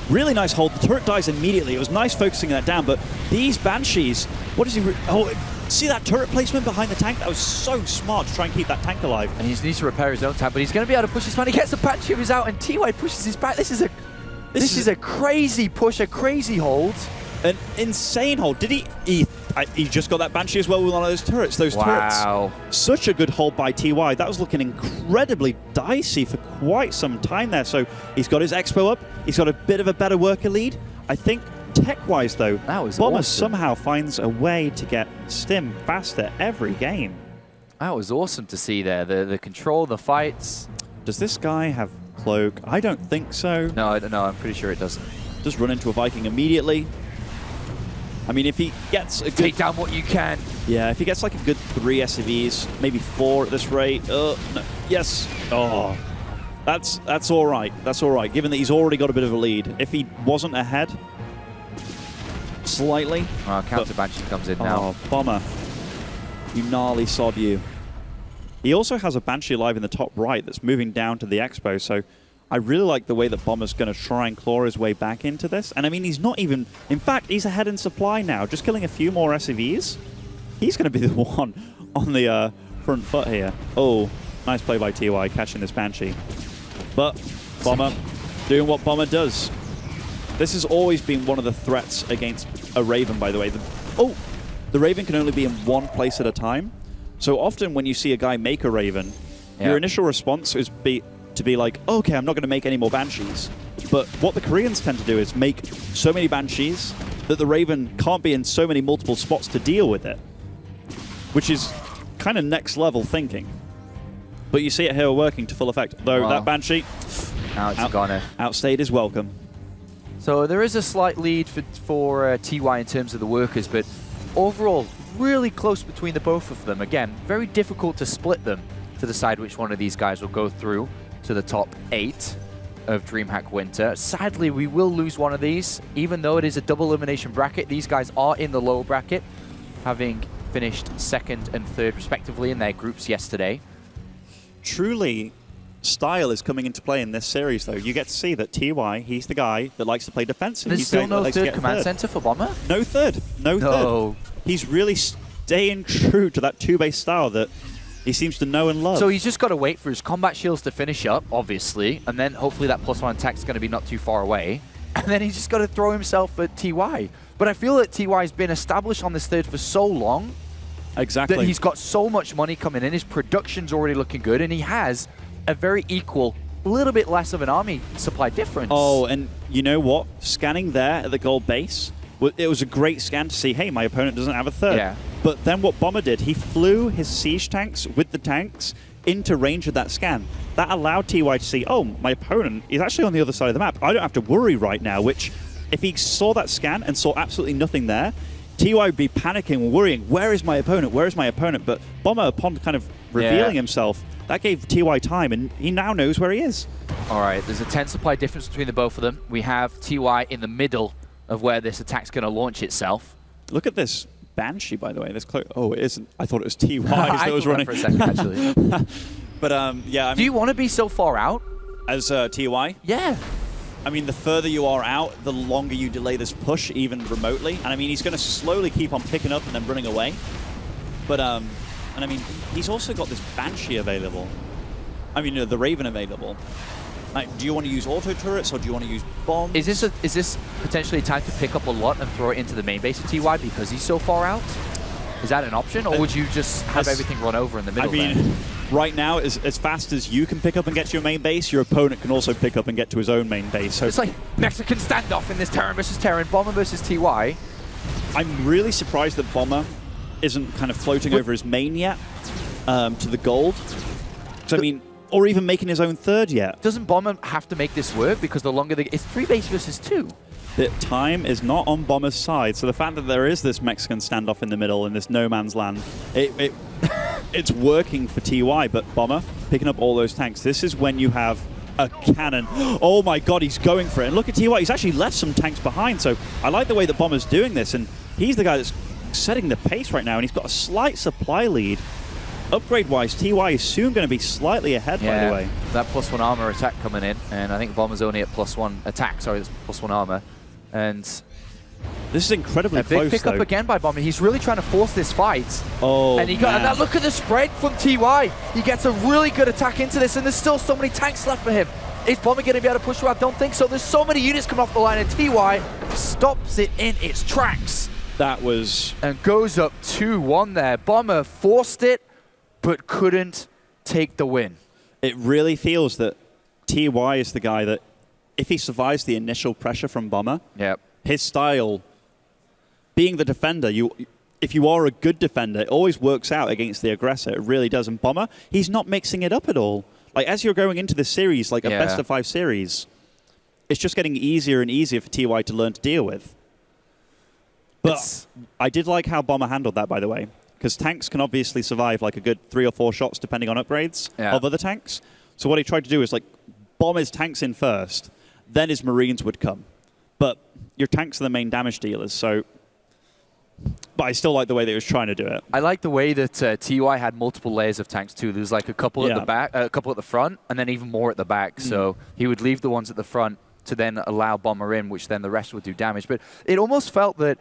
Really nice hold. The turret dies immediately. It was nice focusing that down, but these Banshees, what is he... Oh, see that turret placement behind the tank? That was so smart to try and keep that tank alive. And he needs to repair his own tank, but he's going to be able to push his man. He gets the Banshee of his out, and TY pushes his back. This is a crazy push, a crazy hold. An insane hold. Did he just got that Banshee as well with one of those turrets. Those turrets. Such a good hold by TY. That was looking incredibly dicey for quite some time there. So he's got his Expo up. He's got a bit of a better worker lead. I think tech-wise, though, Bomber somehow finds a way to get Stim faster every game. That was awesome to see there. The control, the fights. Does this guy have Cloak? I don't think so. No, I don't know. I'm pretty sure it doesn't. Just run into a Viking immediately. I mean, if he gets a good... Take down what you can. Yeah, if he gets like a good 3 SCVs, maybe 4 at this rate. No. Yes. Oh, that's all right. That's all right, given that he's already got a bit of a lead. If he wasn't ahead, slightly... Counter Banshee comes in now. Oh, Bomber. You gnarly sod you. He also has a Banshee alive in the top right that's moving down to the Expo, so... I really like the way that Bomber's going to try and claw his way back into this. And I mean, he's not even... In fact, he's ahead in supply now. Just killing a few more SCVs. He's going to be the one on the front foot here. Oh, nice play by TY, catching this Banshee. But Bomber doing what Bomber does. This has always been one of the threats against a Raven, by the way. The Raven can only be in one place at a time. So often when you see a guy make a Raven, your initial response is to be like, okay, I'm not going to make any more Banshees. But what the Koreans tend to do is make so many Banshees that the Raven can't be in so many multiple spots to deal with it, which is kind of next level thinking. But you see it here working to full effect. Though that Banshee outstayed his welcome. So there is a slight lead for TY in terms of the workers, but overall, really close between the both of them. Again, very difficult to split them to decide which one of these guys will go through to the top 8 of DreamHack Winter. Sadly, we will lose one of these, even though it is a double elimination bracket. These guys are in the lower bracket, having finished 2nd and 3rd respectively in their groups yesterday. Truly, style is coming into play in this series, though. You get to see that TY, he's the guy that likes to play defensive. There's still no 3rd command center for Bomber? No third. No third. He's really staying true to that 2-base style that he seems to know and love. So he's just got to wait for his combat shields to finish up, obviously, and then hopefully that +1 attack is going to be not too far away. and then he's just got to throw himself at TY. But I feel that TY's been established on this stage for so long exactly that he's got so much money coming in. His production's already looking good, and he has a very equal, a little bit less of an army supply difference. Oh, and you know what? Scanning there at the gold base, it was a great scan to see, hey, my opponent doesn't have a third. Yeah. But then what Bomber did, he flew his siege tanks with the tanks into range of that scan. That allowed TY to see, oh, my opponent is actually on the other side of the map. I don't have to worry right now, which if he saw that scan and saw absolutely nothing there, TY would be panicking and worrying, where is my opponent? Where is my opponent? But Bomber, upon kind of revealing himself, that gave TY time, and he now knows where he is. All right, there's a 10 supply difference between the both of them. We have TY in the middle of where this attack's going to launch itself. Look at this Banshee, by the way. This oh, it isn't. I thought it was TY that was running. For a second, actually. But yeah, I mean, do you want to be so far out? As TY? Yeah. I mean, the further you are out, the longer you delay this push, even remotely. And I mean, he's going to slowly keep on picking up and then running away. But, and I mean, he's also got this Banshee available. I mean, the Raven available. Like, do you want to use auto turrets or do you want to use bombs? Is this potentially time to pick up a lot and throw it into the main base of TY because he's so far out? Is that an option, or would you just have everything run over in the middle? I mean, right now, as fast as you can pick up and get to your main base, your opponent can also pick up and get to his own main base. So it's like Mexican standoff in this Terran versus Terran, Bomber versus TY. I'm really surprised that Bomber isn't kind of floating over his main yet to the gold. So I mean, or even making his own third yet. Doesn't Bomber have to make this work? Because the longer it's 3 base versus 2. The time is not on Bomber's side. So the fact that there is this Mexican standoff in the middle in this no man's land, it's working for TY, but Bomber picking up all those tanks. This is when you have a cannon. Oh my god, he's going for it. And look at TY, he's actually left some tanks behind. So I like the way that Bomber's doing this, and he's the guy that's setting the pace right now, and he's got a slight supply lead. Upgrade-wise, TY is soon going to be slightly ahead, by the way. That +1 armor attack coming in, and I think Bomber's only at +1 attack, sorry, it's +1 armor. And this is incredibly close, big pickup again by Bomber. He's really trying to force this fight. Oh, and he got, and now look at the spread from TY. He gets a really good attack into this, and there's still so many tanks left for him. Is Bomber going to be able to push through? I don't think so. There's so many units coming off the line, and TY stops it in its tracks. That was... And goes up 2-1 there. Bomber forced it, but couldn't take the win. It really feels that TY is the guy that, if he survives the initial pressure from Bomber, his style, being the defender, if you are a good defender, it always works out against the aggressor. It really does. And Bomber, he's not mixing it up at all. Like, as you're going into this series, like a best-of-5 series, it's just getting easier and easier for TY to learn to deal with. But I did like how Bomber handled that, by the way, because tanks can obviously survive like a good 3 or 4 shots depending on upgrades of other tanks. So what he tried to do is like bomb his tanks in first, then his Marines would come. But your tanks are the main damage dealers, so... But I still like the way that he was trying to do it. I like the way that TY had multiple layers of tanks too. There's like a couple at the back, a couple at the front, and then even more at the back. So he would leave the ones at the front to then allow Bomber in, which then the rest would do damage. But it almost felt that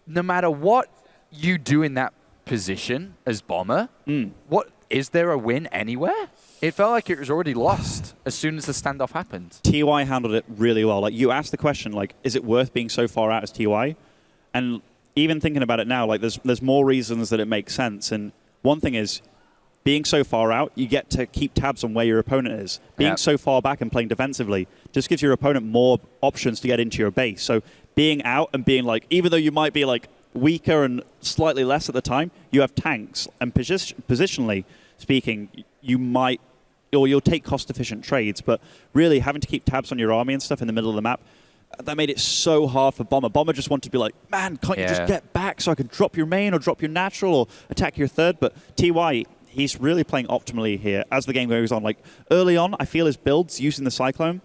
no matter what you do in that position as Bomber, is there a win anywhere? It felt like it was already lost as soon as the standoff happened. TY handled it really well. Like, you asked the question, like, is it worth being so far out as TY? And even thinking about it now, like, there's more reasons that it makes sense. And one thing is, being so far out, you get to keep tabs on where your opponent is. Being so far back and playing defensively just gives your opponent more options to get into your base. So being out and being like, even though you might be like weaker and slightly less at the time, you have tanks. And positionally speaking, you might, or you'll take cost-efficient trades, but really having to keep tabs on your army and stuff in the middle of the map, that made it so hard for Bomber. Bomber just wanted to be like, man, can't you just get back so I can drop your main or drop your natural or attack your third? But TY, he's really playing optimally here as the game goes on. Like, early on, I feel his builds using the Cyclone,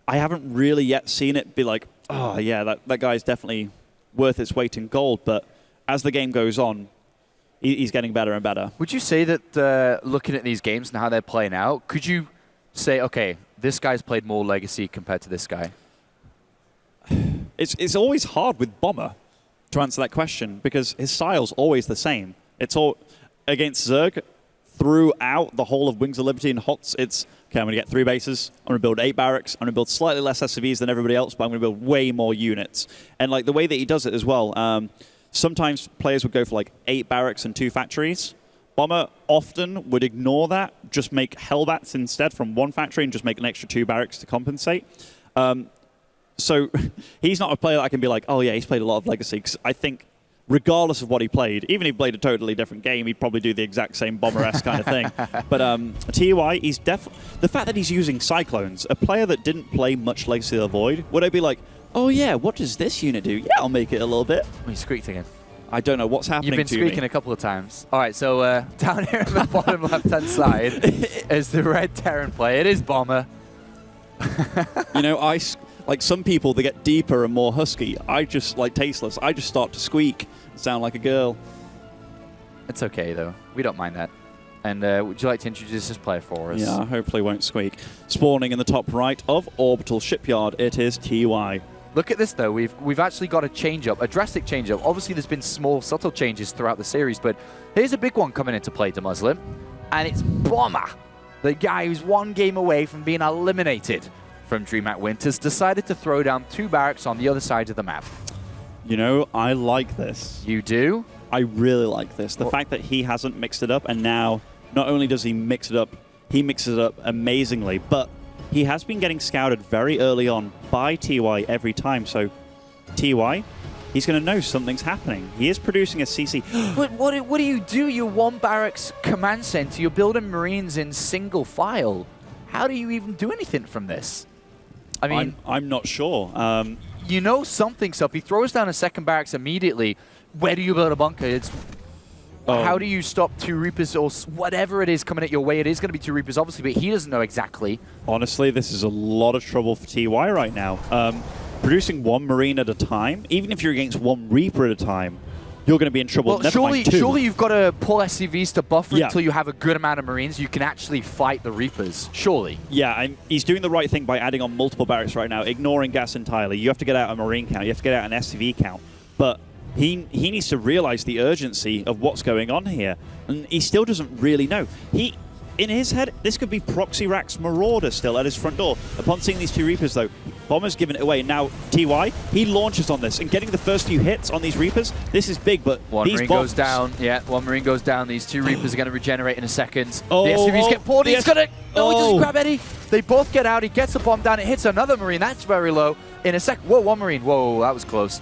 I haven't really yet seen it be like, oh, yeah, that guy's definitely worth its weight in gold. But as the game goes on, he's getting better and better. Would you say that looking at these games and how they're playing out, could you say, okay, this guy's played more Legacy compared to this guy? It's always hard with Bomber to answer that question because his style's always the same. It's all against Zerg. throughout the whole of Wings of Liberty and HOTS, it's, okay, I'm going to get 3 bases, I'm going to build 8 barracks, I'm going to build slightly less SCVs than everybody else, but I'm going to build way more units. And like the way that he does it as well, sometimes players would go for like 8 barracks and 2 factories. Bomber often would ignore that, just make Hellbats instead from 1 factory and just make an extra 2 barracks to compensate. So he's not a player that I can be like, oh yeah, he's played a lot of Legacy, because I think regardless of what he played, even if he played a totally different game, he'd probably do the exact same Bomber-esque kind of thing. But TY, he's the fact that he's using Cyclones, a player that didn't play much Legacy of the Void, would I be like, oh yeah, what does this unit do? Yeah, I'll make it a little bit. You squeaked again. I don't know what's happening to me. You've been squeaking a couple of times. All right, so down here on the bottom left-hand side is the red Terran play. It is Bomber. You know, like some people, they get deeper and more husky. I just, like Tasteless, I just start to squeak and sound like a girl. It's okay, though. We don't mind that. And would you like to introduce this player for us? Yeah, hopefully won't squeak. Spawning in the top right of Orbital Shipyard, it is TY. Look at this, though. We've actually got a change-up, a drastic change-up. Obviously, there's been small, subtle changes throughout the series, but here's a big one coming into play to Muslim, and it's Bomber, the guy who's 1 game away from being eliminated from DreamHack Winters, decided to throw down 2 barracks on the other side of the map. You know, I like this. You do? I really like this. The fact that he hasn't mixed it up, and now not only does he mix it up, he mixes it up amazingly, but he has been getting scouted very early on by TY every time. So TY, he's going to know something's happening. He is producing a CC. But what do you do? You're 1 barracks command center. You're building Marines in single file. How do you even do anything from this? I mean, I'm not sure. You know something's up. He throws down a 2nd barracks immediately. Where do you build a bunker? It's how do you stop 2 Reapers or whatever it is coming at your way? It is going to be 2 Reapers, obviously, but he doesn't know exactly. Honestly, this is a lot of trouble for TY right now. Producing 1 Marine at a time, even if you're against 1 Reaper at a time, you're going to be in trouble. Well, surely you've got to pull SCVs to buffer Yeah. until you have a good amount of Marines. You can actually fight the Reapers, surely. Yeah, he's doing the right thing by adding on multiple barracks right now, ignoring gas entirely. You have to get out a Marine count. You have to get out an SCV count. But he needs to realize the urgency of what's going on here. And he still doesn't really know. In his head, this could be Proxy Rack's Marauder still at his front door. Upon seeing these 2 Reapers, though, Bomber's given it away. Now, TY, he launches on this. And getting the first few hits on these Reapers, this is big, but 1 these Marine bombs... goes down. Yeah, 1 Marine goes down. These 2 Reapers are going to regenerate in a second. Oh, the SCVs get pulled. He's going to... No, he doesn't Oh. grab Eddie. They both get out. He gets a bomb down. It hits another Marine. That's very low. In a sec... Whoa, 1 Marine. Whoa, that was close.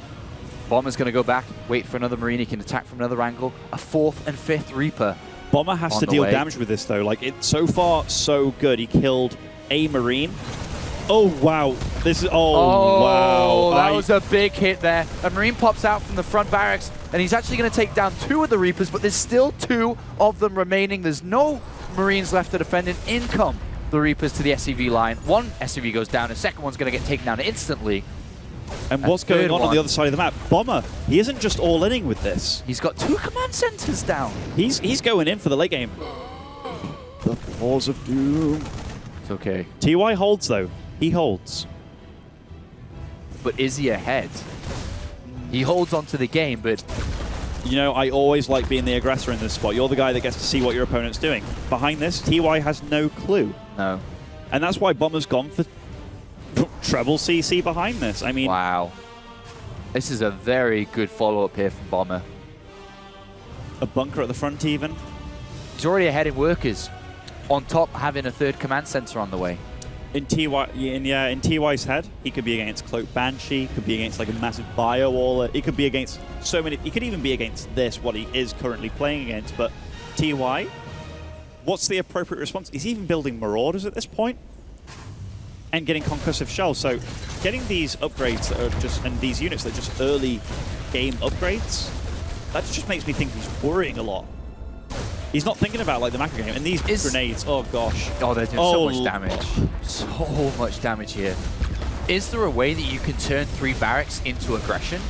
Bomber's going to go back, wait for another Marine. He can attack from another angle. A 4th and 5th Reaper. Bomber has to deal damage with this, though. Like, it's so far so good. He killed a Marine. Oh, wow. This is... Oh, wow. That was a big hit there. A Marine pops out from the front barracks, and he's actually going to take down 2 of the Reapers, but there's still 2 of them remaining. There's no Marines left to defend, and in come the Reapers to the SCV line. 1 SCV goes down, a 2nd one's going to get taken down instantly. And what's going on the other side of the map? Bomber, he isn't just all-inning with this. He's got 2 command centers down. He's going in for the late game. The Paws of Doom. It's okay. TY holds, though. He holds. But is he ahead? He holds on to the game, but... You know, I always like being the aggressor in this spot. You're the guy that gets to see what your opponent's doing. Behind this, TY has no clue. No. And that's why Bomber's gone for treble CC behind this. I mean... Wow. This is a very good follow-up here from Bomber. A bunker at the front, even. He's already ahead in workers. On top, having a 3rd command center on the way. In TY's head, he could be against Cloak Banshee, could be against like a massive Bio Waller, he could be against so many, he could even be against this, what he is currently playing against, but TY, what's the appropriate response? He's even building Marauders at this point and getting Concussive Shells, so getting these upgrades that are just, and these units that are just early game upgrades, that just makes me think he's worrying a lot. He's not thinking about like the macro game, and these grenades, oh gosh. Oh, they're doing so much damage. So much damage here. Is there a way that you can turn 3 barracks into aggression?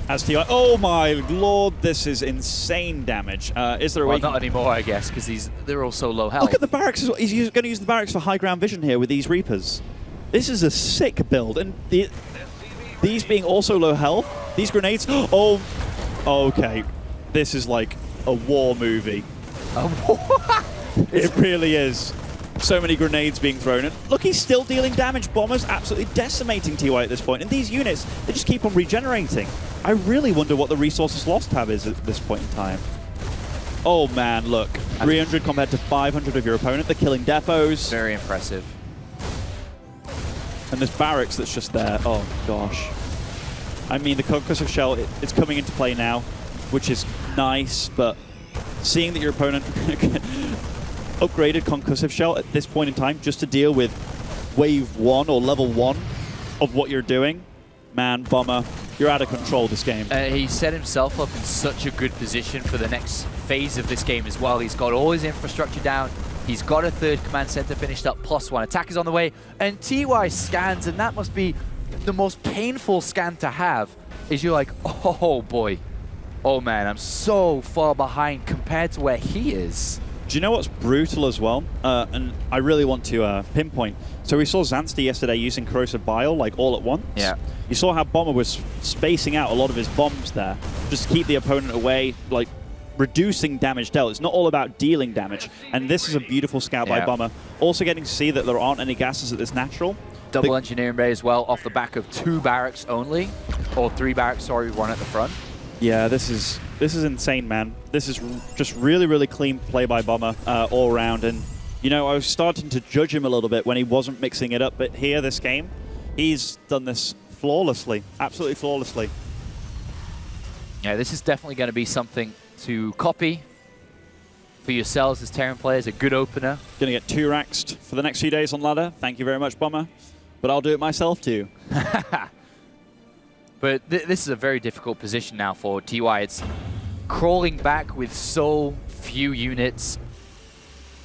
As TY, oh my lord, this is insane damage. Is there a way? Well, not anymore, I guess, because they're all so low health. Look at the barracks as well. He's going to use the barracks for high ground vision here with these Reapers. This is a sick build, and these being also low health, these grenades, oh, okay. This is like a war movie. It really is. So many grenades being thrown. And look, he's still dealing damage. Bomber's absolutely decimating TY at this point. And these units, they just keep on regenerating. I really wonder what the resources lost tab is at this point in time. Oh, man, look. 300 compared to 500 of your opponent. They're killing depots. Very impressive. And this barracks that's just there. Oh, gosh. I mean, the concussive shell, it's coming into play now, which is nice, but seeing that your opponent upgraded concussive shell at this point in time just to deal with wave 1 or level 1 of what you're doing, man, Bomber, you're out of control this game. He set himself up in such a good position for the next phase of this game as well. He's got all his infrastructure down. He's got a third command center finished up, +1 attack is on the way, and TY scans, and that must be the most painful scan to have, is you're like, oh boy, oh man, I'm so far behind compared to where he is. Do you know what's brutal as well? And I really want to pinpoint. So we saw Zanster yesterday using Corrosive Bile, like, all at once. Yeah. You saw how Bomber was spacing out a lot of his bombs there, just to keep the opponent away, like, reducing damage dealt. It's not all about dealing damage. And this is a beautiful scout by Bomber. Also getting to see that there aren't any gases at this natural. Double engineering bay as well, off the back of 2 barracks only, or 3 barracks, sorry, 1 at the front. Yeah, this is insane, man. This is just really, really clean play by Bomber all around. And, you know, I was starting to judge him a little bit when he wasn't mixing it up. But here, this game, he's done this flawlessly, absolutely flawlessly. Yeah, this is definitely going to be something to copy for yourselves as Terran players, a good opener. Going to get 2 racks for the next few days on ladder. Thank you very much, Bomber. But I'll do it myself too. But this is a very difficult position now for TY. It's crawling back with so few units,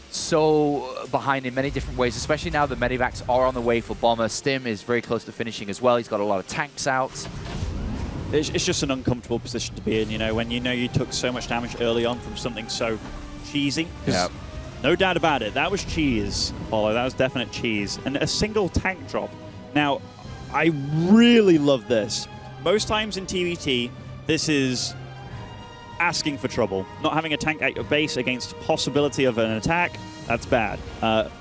so behind in many different ways, especially now the medivacs are on the way for Bomber. Stim is very close to finishing as well. He's got a lot of tanks out. It's just an uncomfortable position to be in, you know, when you know you took so much damage early on from something so cheesy. Yeah. No doubt about it. That was cheese, Apollo. That was definite cheese. And a single tank drop. Now, I really love this. Most times in TvT, this is asking for trouble. Not having a tank at your base against possibility of an attack, that's bad.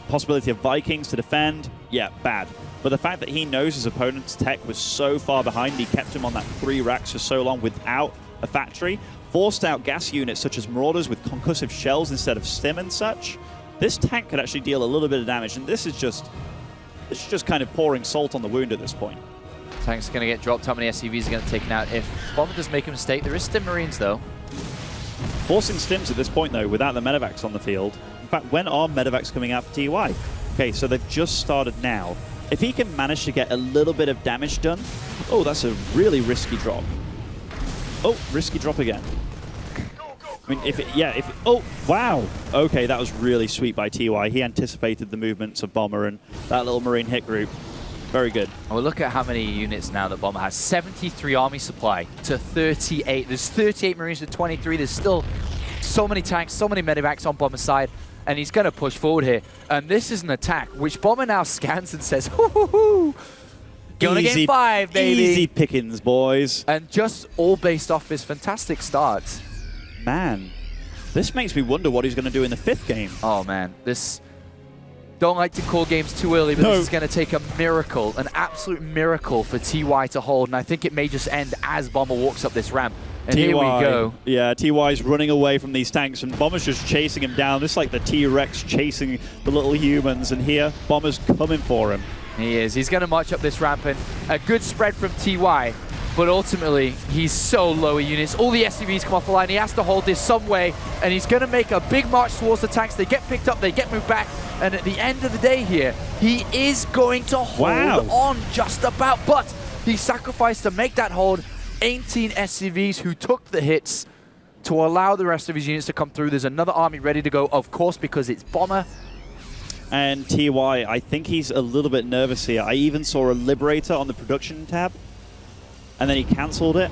Possibility of Vikings to defend, yeah, bad. But the fact that he knows his opponent's tech was so far behind, he kept him on that 3 racks for so long without a factory, forced out gas units such as Marauders with concussive shells instead of stim and such, this tank could actually deal a little bit of damage, and this is just kind of pouring salt on the wound at this point. Tank's going to get dropped. How many SCVs are going to take out? If Bomber does make a mistake, there is Stim Marines, though. Forcing stims at this point, though, without the medevacs on the field. In fact, when are medevacs coming out for TY? Okay, so they've just started now. If he can manage to get a little bit of damage done... Oh, that's a really risky drop. Oh, risky drop again. I mean, oh, wow. Okay, that was really sweet by TY. He anticipated the movements of Bomber and that little Marine hit group. Very good. Well, look at how many units now that Bomber has. 73 army supply to 38. There's 38 Marines to 23. There's still so many tanks, so many medevacs on Bomber's side, and he's going to push forward here. And this is an attack, which Bomber now scans and says, hoo-hoo-hoo. Going to game 5, baby. Easy pickings, boys. And just all based off his fantastic start. Man, this makes me wonder what he's going to do in the 5th game. Oh, man. This... Don't like to call games too early, but this is going to take a miracle, an absolute miracle for TY to hold, and I think it may just end as Bomber walks up this ramp. And TY, here we go. Yeah, TY's running away from these tanks, and Bomber's just chasing him down. This is like the T-Rex chasing the little humans, and here, Bomber's coming for him. He is. He's going to march up this ramp, and a good spread from TY, but ultimately, he's so low in units. All the SCVs come off the line. He has to hold this some way, and he's going to make a big march towards the tanks. They get picked up, they get moved back, and at the end of the day here, he is going to hold on just about, but he sacrificed to make that hold. 18 SCVs who took the hits to allow the rest of his units to come through. There's another army ready to go, of course, because it's Bomber. And TY, I think he's a little bit nervous here. I even saw a Liberator on the production tab, and then he cancelled it.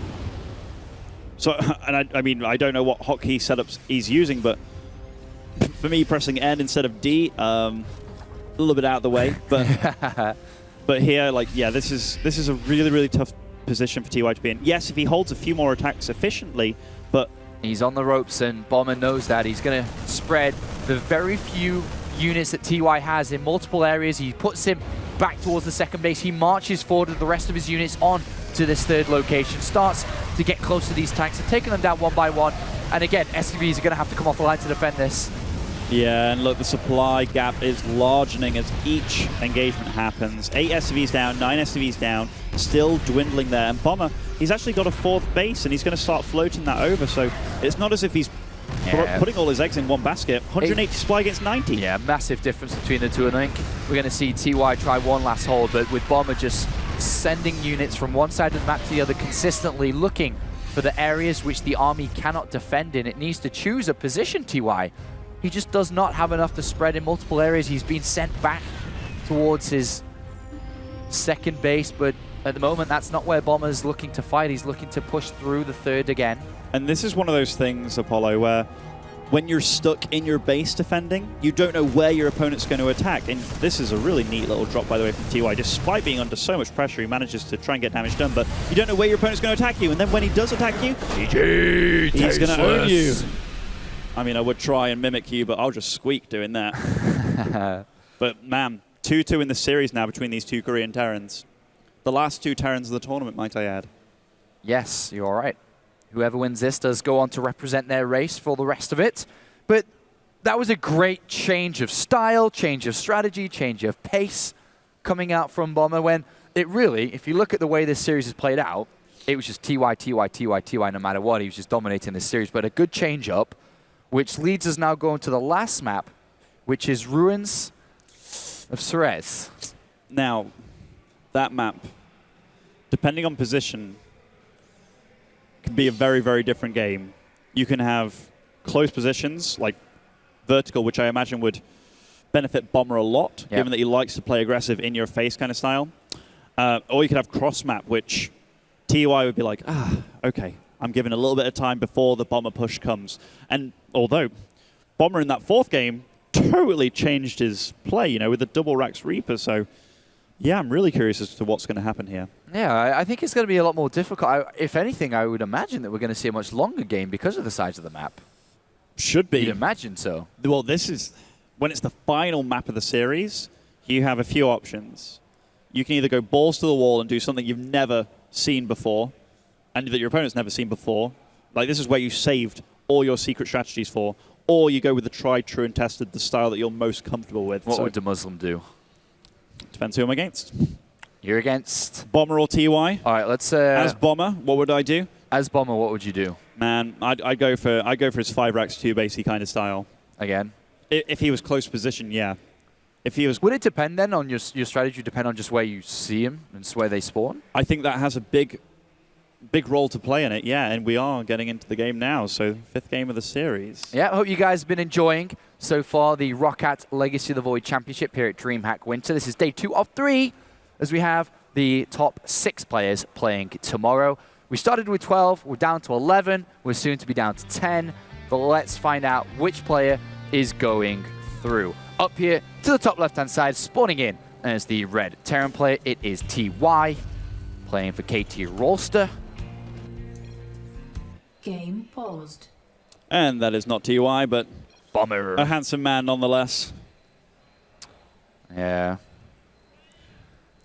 So, and I mean, I don't know what hotkey setups he's using, but for me, pressing N instead of D, a little bit out of the way. But but here, like, yeah, this is a really, really tough position for TY to be in. Yes, if he holds a few more attacks efficiently, but He's on the ropes, and Bomber knows that. He's going to spread the very few units that TY has in multiple areas. He puts him back towards the second base. He marches forward with the rest of his units on to this third location, starts to get close to these tanks and taking them down one by one. And again, SCVs are going to have to come off the line to defend this. Yeah, and look, the supply gap is largening as each engagement happens. 8 SCVs down, 9 SCVs down, still dwindling there. And Bomber, he's actually got a 4th base, and he's going to start floating that over. So it's not as if he's putting all his eggs in one basket. 180 supply against 90. Yeah, massive difference between the two. And I think we're going to see TY try one last hold, but with Bomber just sending units from one side of the map to the other, consistently looking for the areas which the army cannot defend in. It needs to choose a position, TY. He just does not have enough to spread in multiple areas. He's been sent back towards his second base, but at the moment, that's not where Bomber's looking to fight. He's looking to push through the third again. And this is one of those things, Apollo, where when you're stuck in your base defending, you don't know where your opponent's going to attack. And this is a really neat little drop, by the way, from TY. Despite being under so much pressure, he manages to try and get damage done, but you don't know where your opponent's going to attack you. And then when he does attack you, GG, he's going to own you. I mean, I would try and mimic you, but I'll just squeak doing that. But man, 2-2 in the series now between these two Korean Terrans. The last 2 Terrans of the tournament, might I add. Yes, you're all right. Whoever wins this does go on to represent their race for the rest of it. But that was a great change of style, change of strategy, change of pace coming out from Bomber, when it really, if you look at the way this series has played out, it was just TY, TY, TY, TY no matter what. He was just dominating this series. But a good change up, which leads us now going to the last map, which is Ruins of Ceres. Now, that map, depending on position, can be a very, very different game. You can have close positions, like vertical, which I imagine would benefit Bomber a lot, given that he likes to play aggressive in your face kind of style. Or you could have cross map, which TY would be like, okay, I'm giving a little bit of time before the Bomber push comes. And although Bomber in that 4th game totally changed his play, you know, with the double Rax Reaper. So yeah, I'm really curious as to what's going to happen here. Yeah, I think it's going to be a lot more difficult. If anything, I would imagine that we're going to see a much longer game because of the size of the map. Should be. You'd imagine so. Well, this is, when it's the final map of the series, you have a few options. You can either go balls to the wall and do something you've never seen before, and that your opponent's never seen before. Like, this is where you saved all your secret strategies for. Or you go with the tried, true, and tested, the style that you're most comfortable with. What would the Muslim do? Depends who I'm against. You're against Bomber or TY. All right, let's. As Bomber, what would I do? As Bomber, what would you do? Man, I'd go for his 5 Rax 2 basey kind of style. Again? If he was close position, yeah. If he was, would it depend then on your strategy? Depend on just where you see him and where they spawn? I think that has a big role to play in it, yeah. And we are getting into the game now, so 5th game of the series. Yeah, I hope you guys have been enjoying so far the ROCCAT Legacy of the Void Championship here at DreamHack Winter. This is day 2 of 3, as we have the top 6 players playing tomorrow. We started with 12, we're down to 11, we're soon to be down to 10, but let's find out which player is going through. Up here to the top left-hand side, spawning in as the red Terran player, it is TY, playing for KT Rolster. Game paused. And that is not TY, but Bomber. a handsome man nonetheless. Yeah.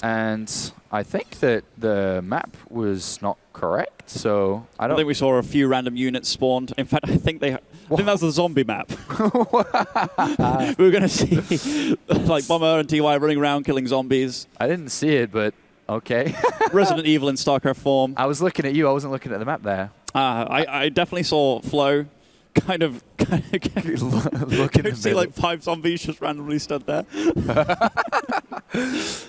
And I think that the map was not correct, so I think we saw a few random units spawned. In fact, I think that was the zombie map. We were going to see like Bomber and TY running around killing zombies. I didn't see it, but okay. Resident Evil in StarCraft form. I was looking at you. I wasn't looking at the map there. I definitely saw Flo kind of look in the see like 5 zombies just randomly stood there.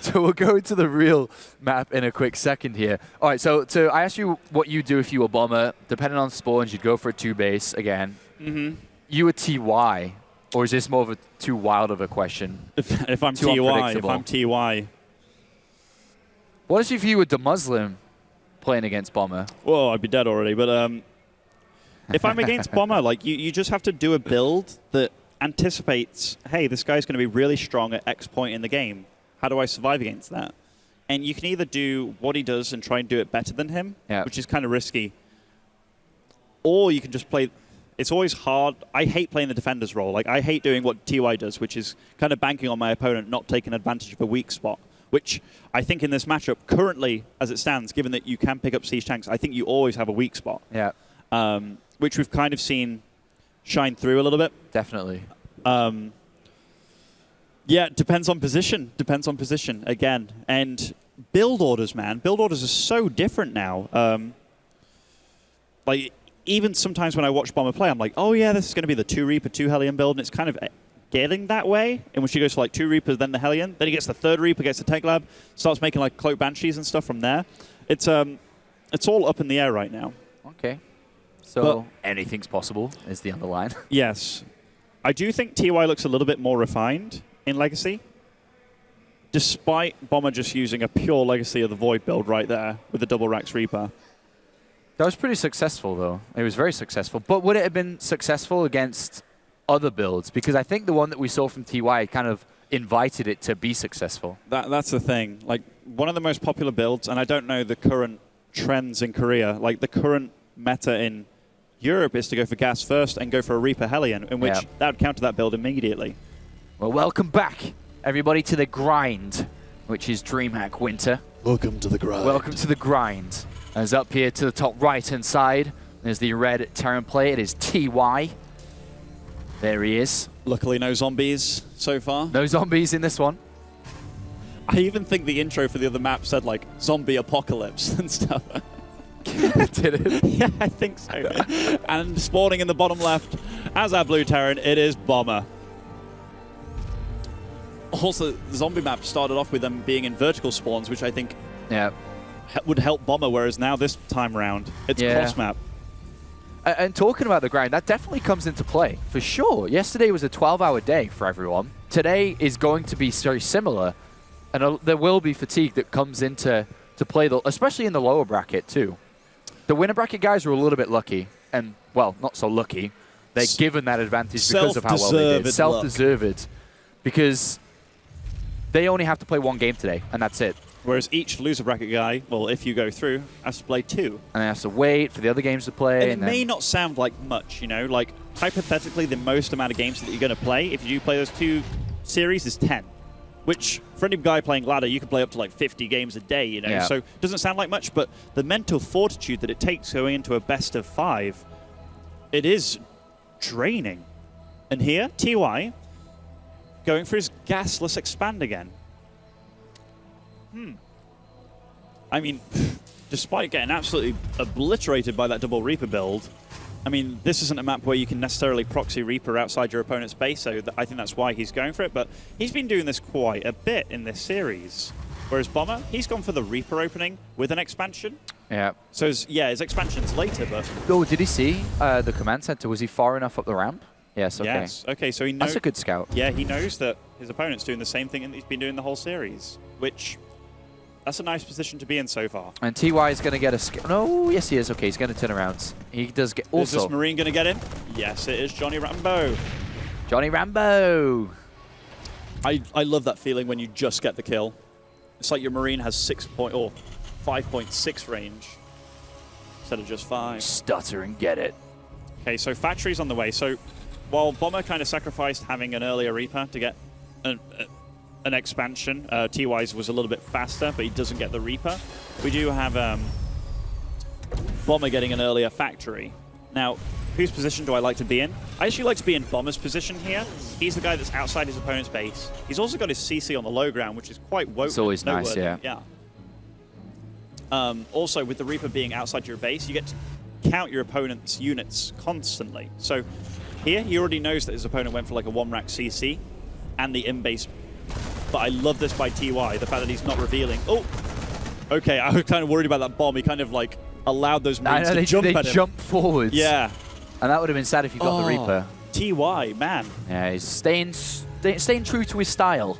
So we'll go into the real map in a quick second here. All right, so I asked you what you do if you were Bomber. Depending on spawns, you'd go for a 2 base again. Mm-hmm. You were TY, or is this more of a too wild of a question? If I'm TY. What if you were the Muslim playing against Bomber? Well, I'd be dead already, but if I'm against Bomber, like you just have to do a build that anticipates, hey, this guy's going to be really strong at X point in the game. How do I survive against that? And you can either do what he does and try and do it better than him, which is kind of risky, or you can just play it's always hard. I hate playing the defender's role. Like, I hate doing what TY does, which is kind of banking on my opponent not taking advantage of a weak spot, which I think in this matchup, currently, as it stands, given that you can pick up siege tanks, I think you always have a weak spot. Yeah. Which we've kind of seen shine through a little bit. Definitely. Yeah, depends on position. Depends on position, again. And build orders, man. Build orders are so different now. Like, even sometimes when I watch Bomber play, I'm like, oh yeah, this is going to be the 2 Reaper, 2 Hellion build, and it's kind of getting that way, in which he goes for like 2 Reapers, then the Hellion, then he gets the 3rd Reaper, gets the Tank Lab, starts making like Cloak Banshees and stuff from there. It's all up in the air right now. Okay. So anything's possible is the underline. Yes. I do think TY looks a little bit more refined in Legacy, despite Bomber just using a pure Legacy of the Void build right there with the double Rax Reaper. That was pretty successful, though. It was very successful. But would it have been successful against other builds? Because I think the one that we saw from TY kind of invited it to be successful. That's the thing. Like, one of the most popular builds, and I don't know the current trends in Korea, like the current meta in Europe is to go for gas first and go for a Reaper Hellion, in which that would counter that build immediately. Well, welcome back, everybody, to the grind, which is DreamHack Winter. Welcome to the grind. Welcome to the grind. As up here to the top right-hand side, there's the red Terran play. It is TY. There he is. Luckily, no zombies so far. No zombies in this one. I even think the intro for the other map said, like, zombie apocalypse and stuff. Did it? Yeah, I think so. And spawning in the bottom left, as our blue Terran, it is Bomber. Also, the zombie map started off with them being in vertical spawns, which I think would help Bomber, whereas now this time round, it's cross map. And talking about the grind, that definitely comes into play, for sure. Yesterday was a 12-hour day for everyone. Today is going to be very similar, and there will be fatigue that comes into play, especially in the lower bracket, too. The winner bracket guys are a little bit lucky, and, well, not so lucky. They're given that advantage because of how well they did. Self-deserved. Because they only have to play 1 game today, and that's it. Whereas each loser bracket guy, well, if you go through, has to play 2. And they have to wait for the other games to play. It may not sound like much, you know? Like, hypothetically, the most amount of games that you're going to play, if you do play those 2 series, is 10. Which, for any guy playing ladder, you can play up to like 50 games a day, you know? Yeah. So it doesn't sound like much, but the mental fortitude that it takes going into a best of 5, it is draining. And here, TY, going for his gasless expand again. I mean, despite getting absolutely obliterated by that double Reaper build, I mean, this isn't a map where you can necessarily proxy Reaper outside your opponent's base, so I think that's why he's going for it, but he's been doing this quite a bit in this series. Whereas Bomber, he's gone for the Reaper opening with an expansion. Yeah. So, his expansion's later, but... Oh, did he see the command center? Was he far enough up the ramp? Yes, okay. Yes, okay, so he knows... That's a good scout. Yeah, he knows that his opponent's doing the same thing that he's been doing the whole series, which... That's a nice position to be in so far. And TY is going to get a... No, yes he is. Okay, he's going to turn around. He does get... Also, is this Marine going to get in? Yes, it is Johnny Rambo. Johnny Rambo. I love that feeling when you just get the kill. It's like your Marine has 5.6 range instead of just 5. Stutter and get it. Okay, so Factory's on the way. So while Bomber kind of sacrificed having an earlier Reaper to get an expansion, TY's was a little bit faster, but he doesn't get the Reaper. We do have Bomber getting an earlier Factory. Now, whose position do I like to be in? I actually like to be in Bomber's position here. He's the guy that's outside his opponent's base. He's also got his CC on the low ground, which is quite woeful. It's always nice, yeah. Also, with the Reaper being outside your base, you get to count your opponent's units constantly. So here, he already knows that his opponent went for like a 1-rack CC and the in-base. But I love this by TY, the fact that he's not revealing. Oh, okay, I was kind of worried about that bomb. He kind of like allowed those Marines to jump at him. They jump forwards. Yeah. And that would have been sad if you got the Reaper. TY, man. Yeah, he's staying true to his style.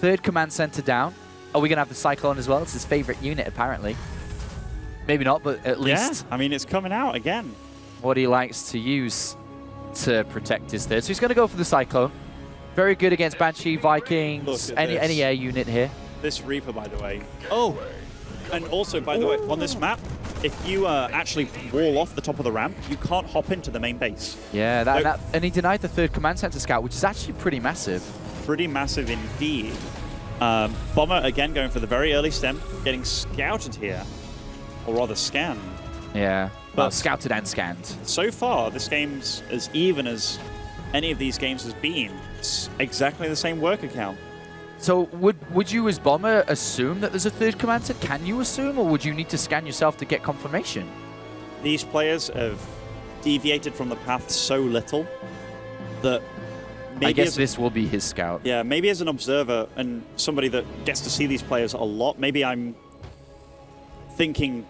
3rd command center down. Are we going to have the Cyclone as well? It's his favorite unit, apparently. Maybe not, but at least. Yeah, I mean, it's coming out again. What he likes to use to protect his 3rd. So he's going to go for the Cyclone. Very good against Banshee, Vikings, any air unit here. This Reaper, by the way. Oh, and also, by the way, on this map, if you actually wall off the top of the ramp, you can't hop into the main base. Yeah, and he denied the third command center scout, which is actually pretty massive. Pretty massive indeed. Bomber, again, going for the very early stem, getting scouted here, or rather scanned. Yeah, But well, scouted and scanned. So far, this game's as even as any of these games has been. It's exactly the same worker count. So would you as Bomber assume that there's a third command center? Can you assume, or would you need to scan yourself to get confirmation? These players have deviated from the path so little that maybe I guess this will be his scout. Yeah, maybe as an observer and somebody that gets to see these players a lot, maybe I'm thinking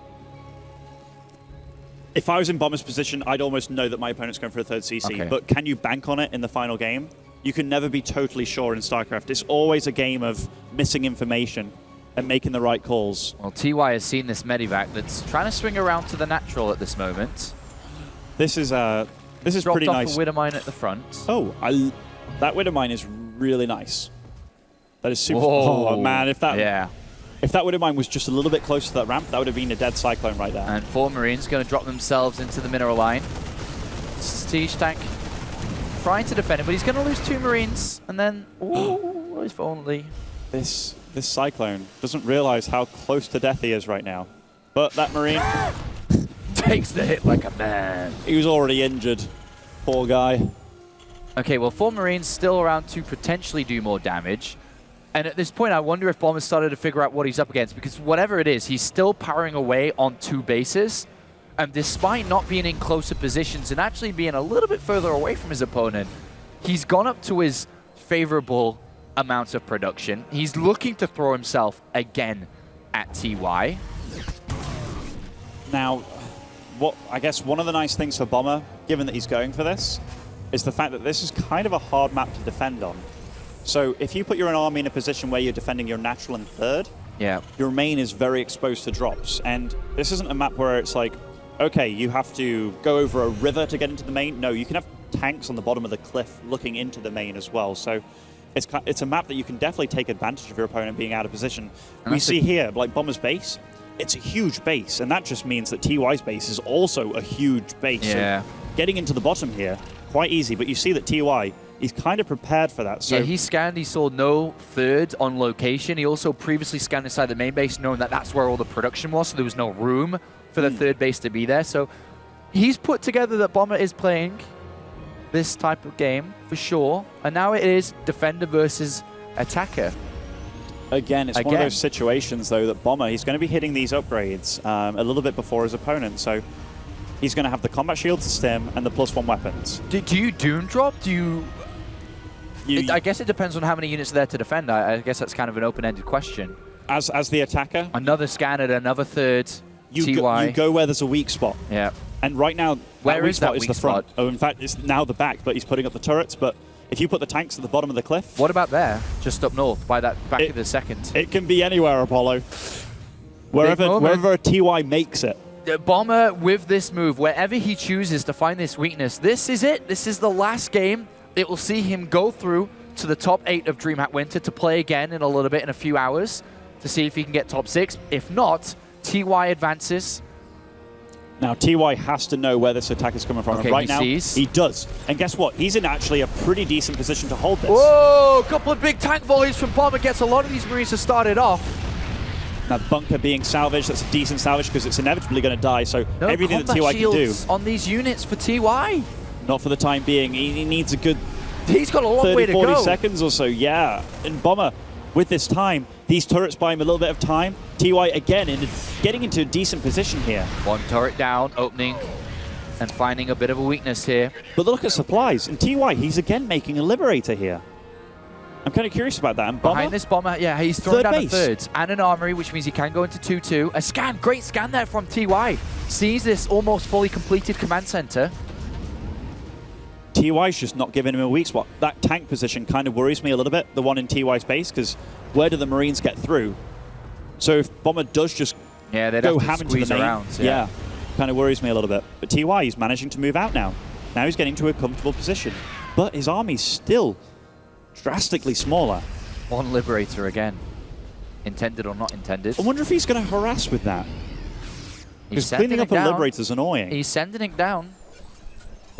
if I was in Bomber's position, I'd almost know that my opponent's going for a third CC. Okay. But can you bank on it in the final game? You can never be totally sure in StarCraft. It's always a game of missing information and making the right calls. Well, TY has seen this medivac that's trying to swing around to the natural at this moment. This is Dropped pretty off nice. a Widowmine at the front. Oh, that Widowmine is really nice. That is super. Whoa. Oh man, if that Yeah. Widowmine was just a little bit closer to that ramp, that would have been a dead Cyclone right there. And 4 Marines going to drop themselves into the mineral line. Siege tank trying to defend him, but he's going to lose 2 Marines. And then, ooh, if only. This Cyclone doesn't realize how close to death he is right now. But that Marine Takes the hit like a man. he was already injured. Poor guy. Okay, well, 4 Marines still around to potentially do more damage. And at this point, I wonder if Bomber started to figure out what he's up against, because whatever it is, he's still powering away on 2 bases. And despite not being in closer positions and actually being a little bit further away from his opponent, he's gone up to his favorable amount of production. He's looking to throw himself again at TY. Now, I guess one of the nice things for Bomber, given that he's going for this, is the fact that this is kind of a hard map to defend on. So if you put your own army in a position where you're defending your natural and third, Yeah. your main is very exposed to drops. And this isn't a map where it's like, okay, you have to go over a river to get into the main. No, you can have tanks on the bottom of the cliff looking into the main as well. So it's a map that you can definitely take advantage of your opponent being out of position. And we see here, like Bomber's base, it's a huge base, and that just means that TY's base is also a huge base. Yeah. So getting into the bottom here, quite easy, but you see that TY, he's kind of prepared for that. So Yeah, he scanned, he saw no third on location. He also previously scanned inside the main base, knowing that that's where all the production was, so there was no room for the third base to be there. So he's put together that Bomber is playing this type of game, for sure. And now it is defender versus attacker. Again, it's one of those situations, though, that Bomber, he's going to be hitting these upgrades a little bit before his opponent. So he's going to have the combat shield to stem and the +1 weapons. Do you Doom drop? Do you... I guess it depends on how many units are there to defend. I guess that's kind of an open-ended question. As the attacker, Another scan at another third. you go where there's a weak spot. Yeah. And right now, Where weak is that spot is weak the front. spot? Oh, in fact, it's now the back, but he's putting up the turrets. But if you put the tanks at the bottom of the cliff, What about there? Just up north by that back of the second. it can be anywhere, Apollo. moment. Wherever a TY makes it. Bomber, with this move, wherever he chooses to find this weakness, this is it. This is the last game. It will see him go through to the top 8 of DreamHack Winter to play again in a little bit, in a few hours, to see if he can get top 6. If not, TY advances. Now, TY has to know where this attack is coming from. Okay, and right he now, sees. he does. And guess what? He's in actually a pretty decent position to hold this. Whoa! A couple of big tank volleys from Bomber gets a lot of these Marines to start it off. Now, bunker being salvaged, that's a decent salvage because it's inevitably going to die. So No everything that combat TY can do, shields on these units for TY. not for the time being. He needs a good He's got a long way 30, to 40 go. seconds or so, yeah. And Bomber, with this time, these turrets buy him a little bit of time. TY, again, getting into a decent position here. One turret down, opening, and finding a bit of a weakness here. But look at supplies. And TY, he's again making a Liberator here. I'm kind of curious about that. And Bomber, Behind this Bomber, yeah, he's thrown Third down base. a third. And an armory, which means he can go into 2-2. A scan, great scan there from TY. Sees this almost fully completed command center. TY's just not giving him a weak spot. That tank position kind of worries me a little bit, the one in TY's base, because where do the Marines get through? So if Bomber does just Yeah, they'd go have ham to into the squeeze main, around. yeah, kind of worries me a little bit. But TY, he's managing to move out now. Now he's getting to a comfortable position. But his army's still drastically smaller. One Liberator again. Intended or not intended. I wonder if he's going to harass with that. Because cleaning up a Liberator is annoying. He's sending it down.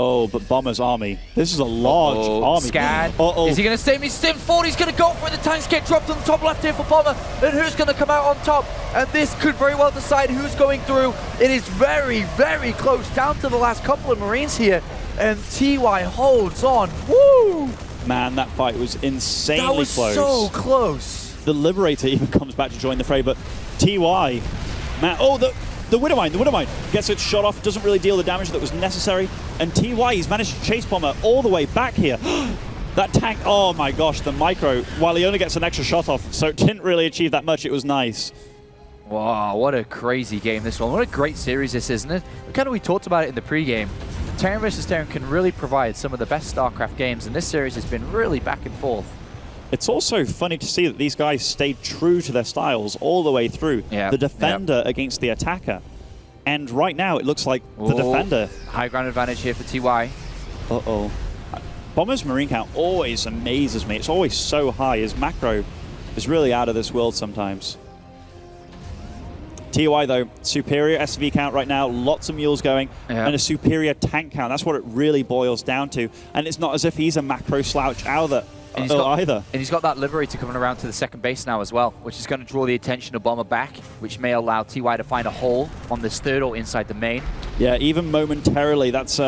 Oh, but Bomber's army. This is a large army. Scan. Is he going to save me? Stim forward. He's going to go for it. The tanks get dropped on the top left here for Bomber. And who's going to come out on top? And this could very well decide who's going through. It is very, very close down to the last couple of Marines here. And TY holds on. Woo! Man, that fight was insanely close. That was so close. The Liberator even comes back to join the fray, but TY, man, the Widowmine gets its shot off, doesn't really deal the damage that was necessary, and TY, he's managed to chase Bomber all the way back here. That tank, oh my gosh, the micro, while he only gets an extra shot off, so it didn't really achieve that much, it was nice. Wow, what a crazy game this one. What a great series this is, isn't it? Kind of we talked about it in the pregame. Terran versus Terran can really provide some of the best StarCraft games, and this series has been really back and forth. It's also funny to see that these guys stayed true to their styles all the way through. Yep. The defender against the attacker. And right now, it looks like the defender. High ground advantage here for TY. Uh-oh. Bomber's Marine count always amazes me. It's always so high. His macro is really out of this world sometimes. TY, though, superior SV count right now, lots of mules going, and a superior tank count. That's what it really boils down to. And it's not as if he's a macro slouch either. And he's got that Liberator coming around to the second base now as well, which is going to draw the attention of Bomber back, which may allow TY to find a hole on this third or inside the main. Yeah, even momentarily, that's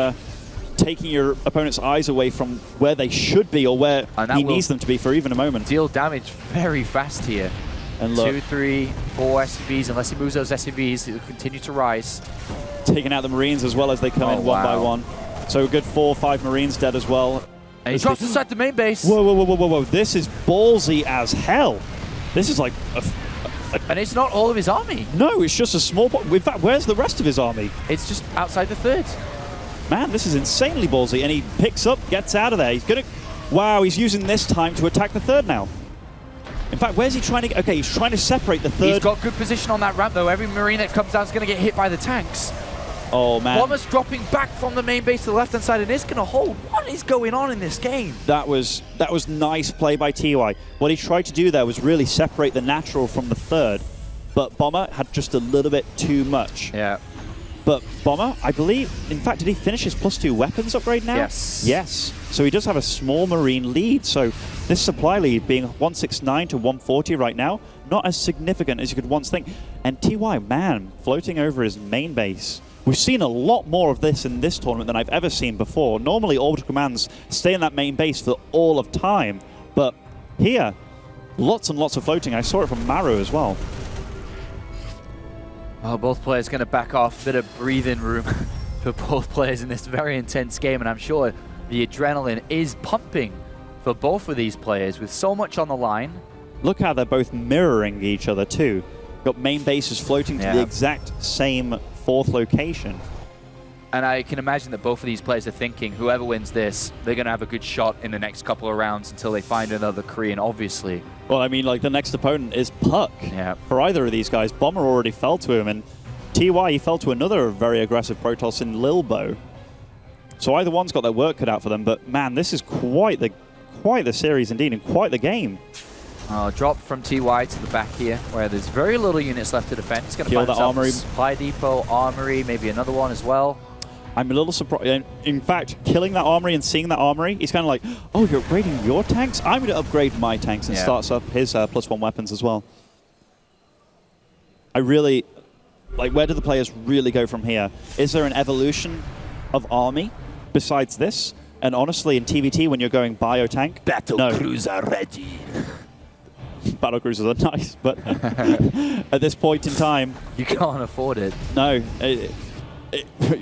taking your opponent's eyes away from where they should be or where he needs them to be for even a moment. Deal damage very fast here. And look, 2, 3, 4 SCVs, unless he moves those SCVs, it will continue to rise. Taking out the Marines as well as they come in one by one. So a good 4 or 5 Marines dead as well. And he drops inside the main base. Whoa. This is ballsy as hell. This is like and it's not all of his army. No, it's just a small part. In fact, where's the rest of his army? It's just outside the third. Man, this is insanely ballsy. And he picks up, gets out of there. He's going to... Wow, he's using this time to attack the third now. In fact, where's he trying to... Okay, he's trying to separate the third. He's got good position on that ramp, though. Every Marine that comes down is going to get hit by the tanks. Oh, man. Bomber's dropping back from the main base to the left-hand side, and it's going to hold. What is going on in this game? That was nice play by TY. What he tried to do there was really separate the natural from the third, but Bomber had just a little bit too much. Yeah. But Bomber, I believe, in fact, did he finish his +2 weapons upgrade now? Yes. Yes. So he does have a small Marine lead. So this supply lead being 169 to 140 right now, not as significant as you could once think. And TY, man, floating over his main base. We've seen a lot more of this in this tournament than I've ever seen before. Normally, orbital commands stay in that main base for all of time. But here, lots and lots of floating. I saw it from Maru as well. Oh, both players going to back off. Bit of breathing room for both players in this very intense game. And I'm sure the adrenaline is pumping for both of these players with so much on the line. Look how they're both mirroring each other, too. Got main bases floating to the exact same 4th location. And I can imagine that both of these players are thinking, whoever wins this, they're going to have a good shot in the next couple of rounds until they find another Korean, obviously. Well, I mean, like, the next opponent is Puck. Yeah. For either of these guys. Bomber already fell to him, and TY, he fell to another very aggressive Protoss in Lilbo. So either one's got their work cut out for them, but man, this is quite the series indeed, and quite the game. Drop from TY to the back here, where there's very little units left to defend. He's going to find the armory. Supply depot, armory, maybe another one as well. I'm a little surprised. In fact, killing that armory and seeing that armory, he's kind of like, oh, you're upgrading your tanks? I'm going to upgrade my tanks, and starts up his +1 weapons as well. I really... Like, where do the players really go from here? Is there an evolution of army besides this? And honestly, in TvT, when you're going bio-tank... Battlecruiser ready. Battlecruisers are nice, but at this point in time... You can't afford it. No.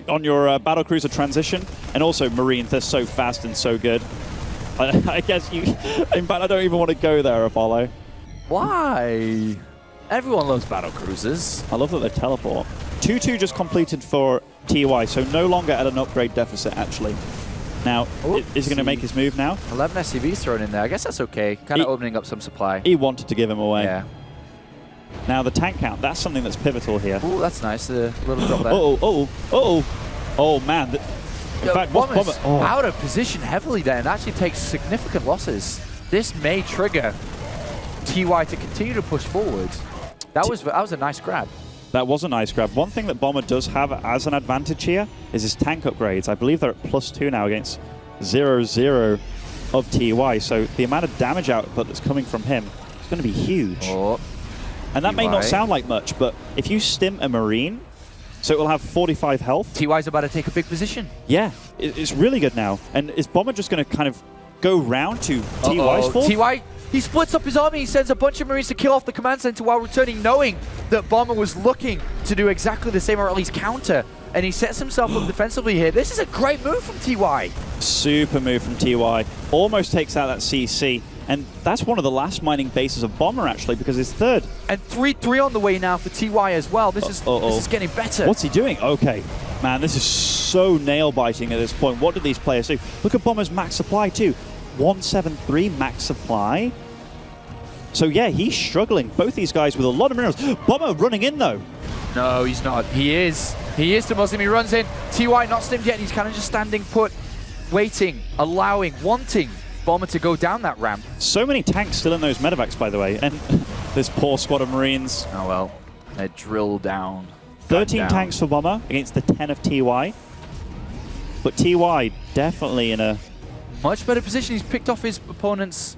On your battlecruiser transition, and also Marines, they're so fast and so good. I guess you... In fact, I don't even want to go there, Apollo. Why? Everyone loves battlecruisers. I love that they teleport. 2-2 just completed for TY, so no longer at an upgrade deficit, actually. Now, is he going to make his move now? 11 SCVs thrown in there. I guess that's okay. Kind of opening up some supply. He wanted to give him away. Yeah. Now, the tank count, that's something that's pivotal here. Oh, that's nice. A little drop there. Oh, man. In fact, Bomber's out of position heavily there and actually takes significant losses. This may trigger TY to continue to push forward. That was a nice grab. That was a nice grab. One thing that Bomber does have as an advantage here is his tank upgrades. I believe they're at +2 now against 0-0 of TY. So the amount of damage output that's coming from him is going to be huge. Oh, and that may not sound like much, but if you stim a Marine, so it will have 45 health. TY's about to take a big position. Yeah, it's really good now. And is Bomber just going to kind of go round to TY's fault? TY, he splits up his army. He sends a bunch of Marines to kill off the command center while returning, knowing that Bomber was looking to do exactly the same, or at least counter. And he sets himself up defensively here. This is a great move from TY. Super move from TY. Almost takes out that CC. And that's one of the last mining bases of Bomber, actually, because it's third. And 3-3 on the way now for TY as well. This is getting better. What's he doing? Okay. Man, this is so nail-biting at this point. What did these players do? Look at Bomber's max supply, too. 173 max supply. So, yeah, he's struggling. Both these guys with a lot of minerals. Bomber running in, though. No, he's not. He is. He is to Muslim. He runs in. TY not stimmed yet. He's kind of just standing put, waiting, allowing, wanting Bomber to go down that ramp. So many tanks still in those medevacs, by the way. And this poor squad of Marines. Oh, well. They're drilled down. 13 tanks for Bomber against the 10 of TY. But TY definitely in a much better position. He's picked off his opponent's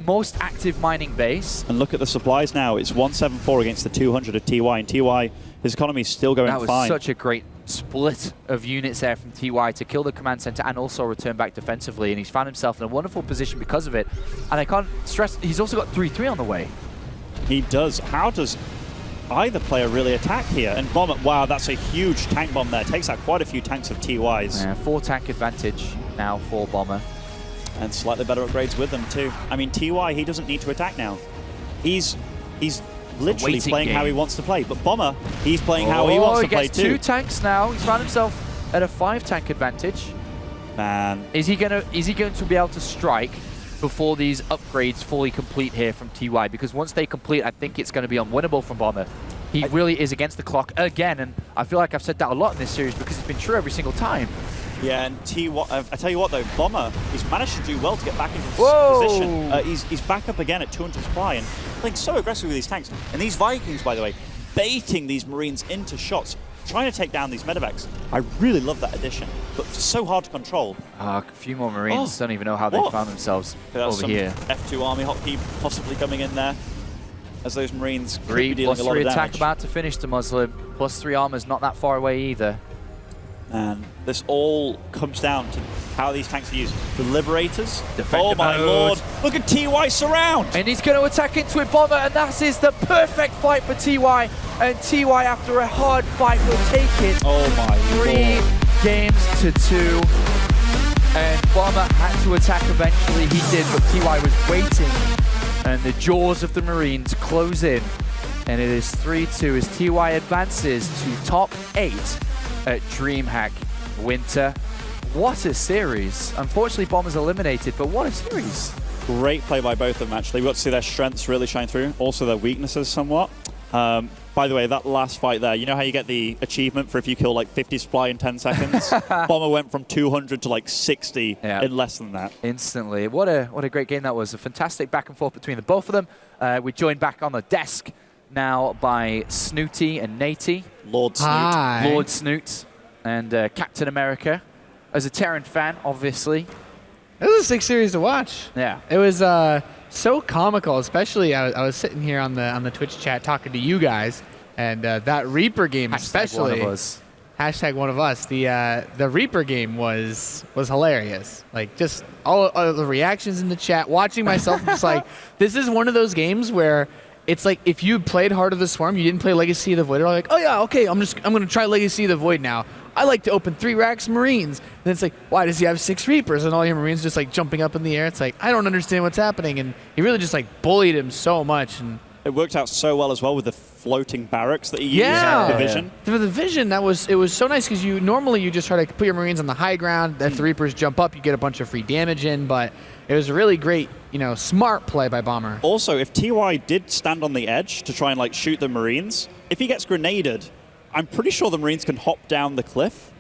most active mining base. And look at the supplies now. It's 174 against the 200 of TY. And TY, his economy is still going fine. That was such a great split of units there from TY to kill the command center and also return back defensively. And he's found himself in a wonderful position because of it. And I can't stress, he's also got 3-3 on the way. He does. How does either player really attack here? And Bomber, wow, that's a huge tank bomb there. Takes out quite a few tanks of TY's. Yeah, 4 tank advantage now for Bomber. And slightly better upgrades with them too. I mean, TY, he doesn't need to attack now. He's literally playing how he wants to play. But Bomber, he's playing how he wants to play too. He gets 2 tanks now. He's found himself at a 5 tank advantage. Man, is he going to be able to strike before these upgrades fully complete here from TY? Because once they complete, I think it's going to be unwinnable from Bomber. He really is against the clock again, and I feel like I've said that a lot in this series because it's been true every single time. Yeah, and I tell you what though, Bomber, he's managed to do well to get back into position. He's back up again at 200 supply and playing so aggressive with these tanks. And these Vikings, by the way, baiting these Marines into shots, trying to take down these medevacs. I really love that addition, but so hard to control. A few more Marines don't even know how they found themselves over here. F2 army hotkey possibly coming in there. As those Marines could be dealing a lot of damage. +3 attack about to finish to Muslim. +3 armor's not that far away either. And this all comes down to how these tanks are used. The Liberators. Defender oh my lord. Look at TY surround. And he's going to attack into it, Bomber, and that is the perfect fight for TY. And TY, after a hard fight, will take it. Oh my 3 games to 2. And Bomber had to attack eventually. He did, but TY was waiting. And the jaws of the Marines close in. And it is 3-2 as TY advances to top 8 at DreamHack Winter. What a series. Unfortunately, Bomber's eliminated, but what a series. Great play by both of them, actually. We got to see their strengths really shine through, also their weaknesses somewhat. By the way, that last fight there, you know how you get the achievement for if you kill like 50 supply in 10 seconds? Bomber went from 200 to like 60 in less than that. Instantly. What a great game that was. A fantastic back and forth between the both of them. We're joined back on the desk now by Snooty and Natey. Lord Snoot. Hi. Lord Snoot and Captain America. As a Terran fan, obviously. It was a sick series to watch. Yeah. It was so comical, especially I was sitting here on the Twitch chat talking to you guys, and that Reaper game especially. One of us. Hashtag one of us. The Reaper game was hilarious. Like just all the reactions in the chat, watching myself, just like this is one of those games where it's like if you played Heart of the Swarm, you didn't play Legacy of the Void, you're like, oh yeah, okay, I'm gonna try Legacy of the Void now. I like to open 3 racks of Marines. And it's like, why does he have 6 Reapers? And all your Marines just like jumping up in the air. It's like, I don't understand what's happening. And he really just like bullied him so much. And it worked out so well as well with the floating barracks that he used in Division. For the Division, it was so nice because normally you just try to put your Marines on the high ground. If the Reapers jump up, you get a bunch of free damage in. But it was a really great, smart play by Bomber. Also, if TY did stand on the edge to try and like shoot the Marines, if he gets grenaded, I'm pretty sure the Marines can hop down the cliff.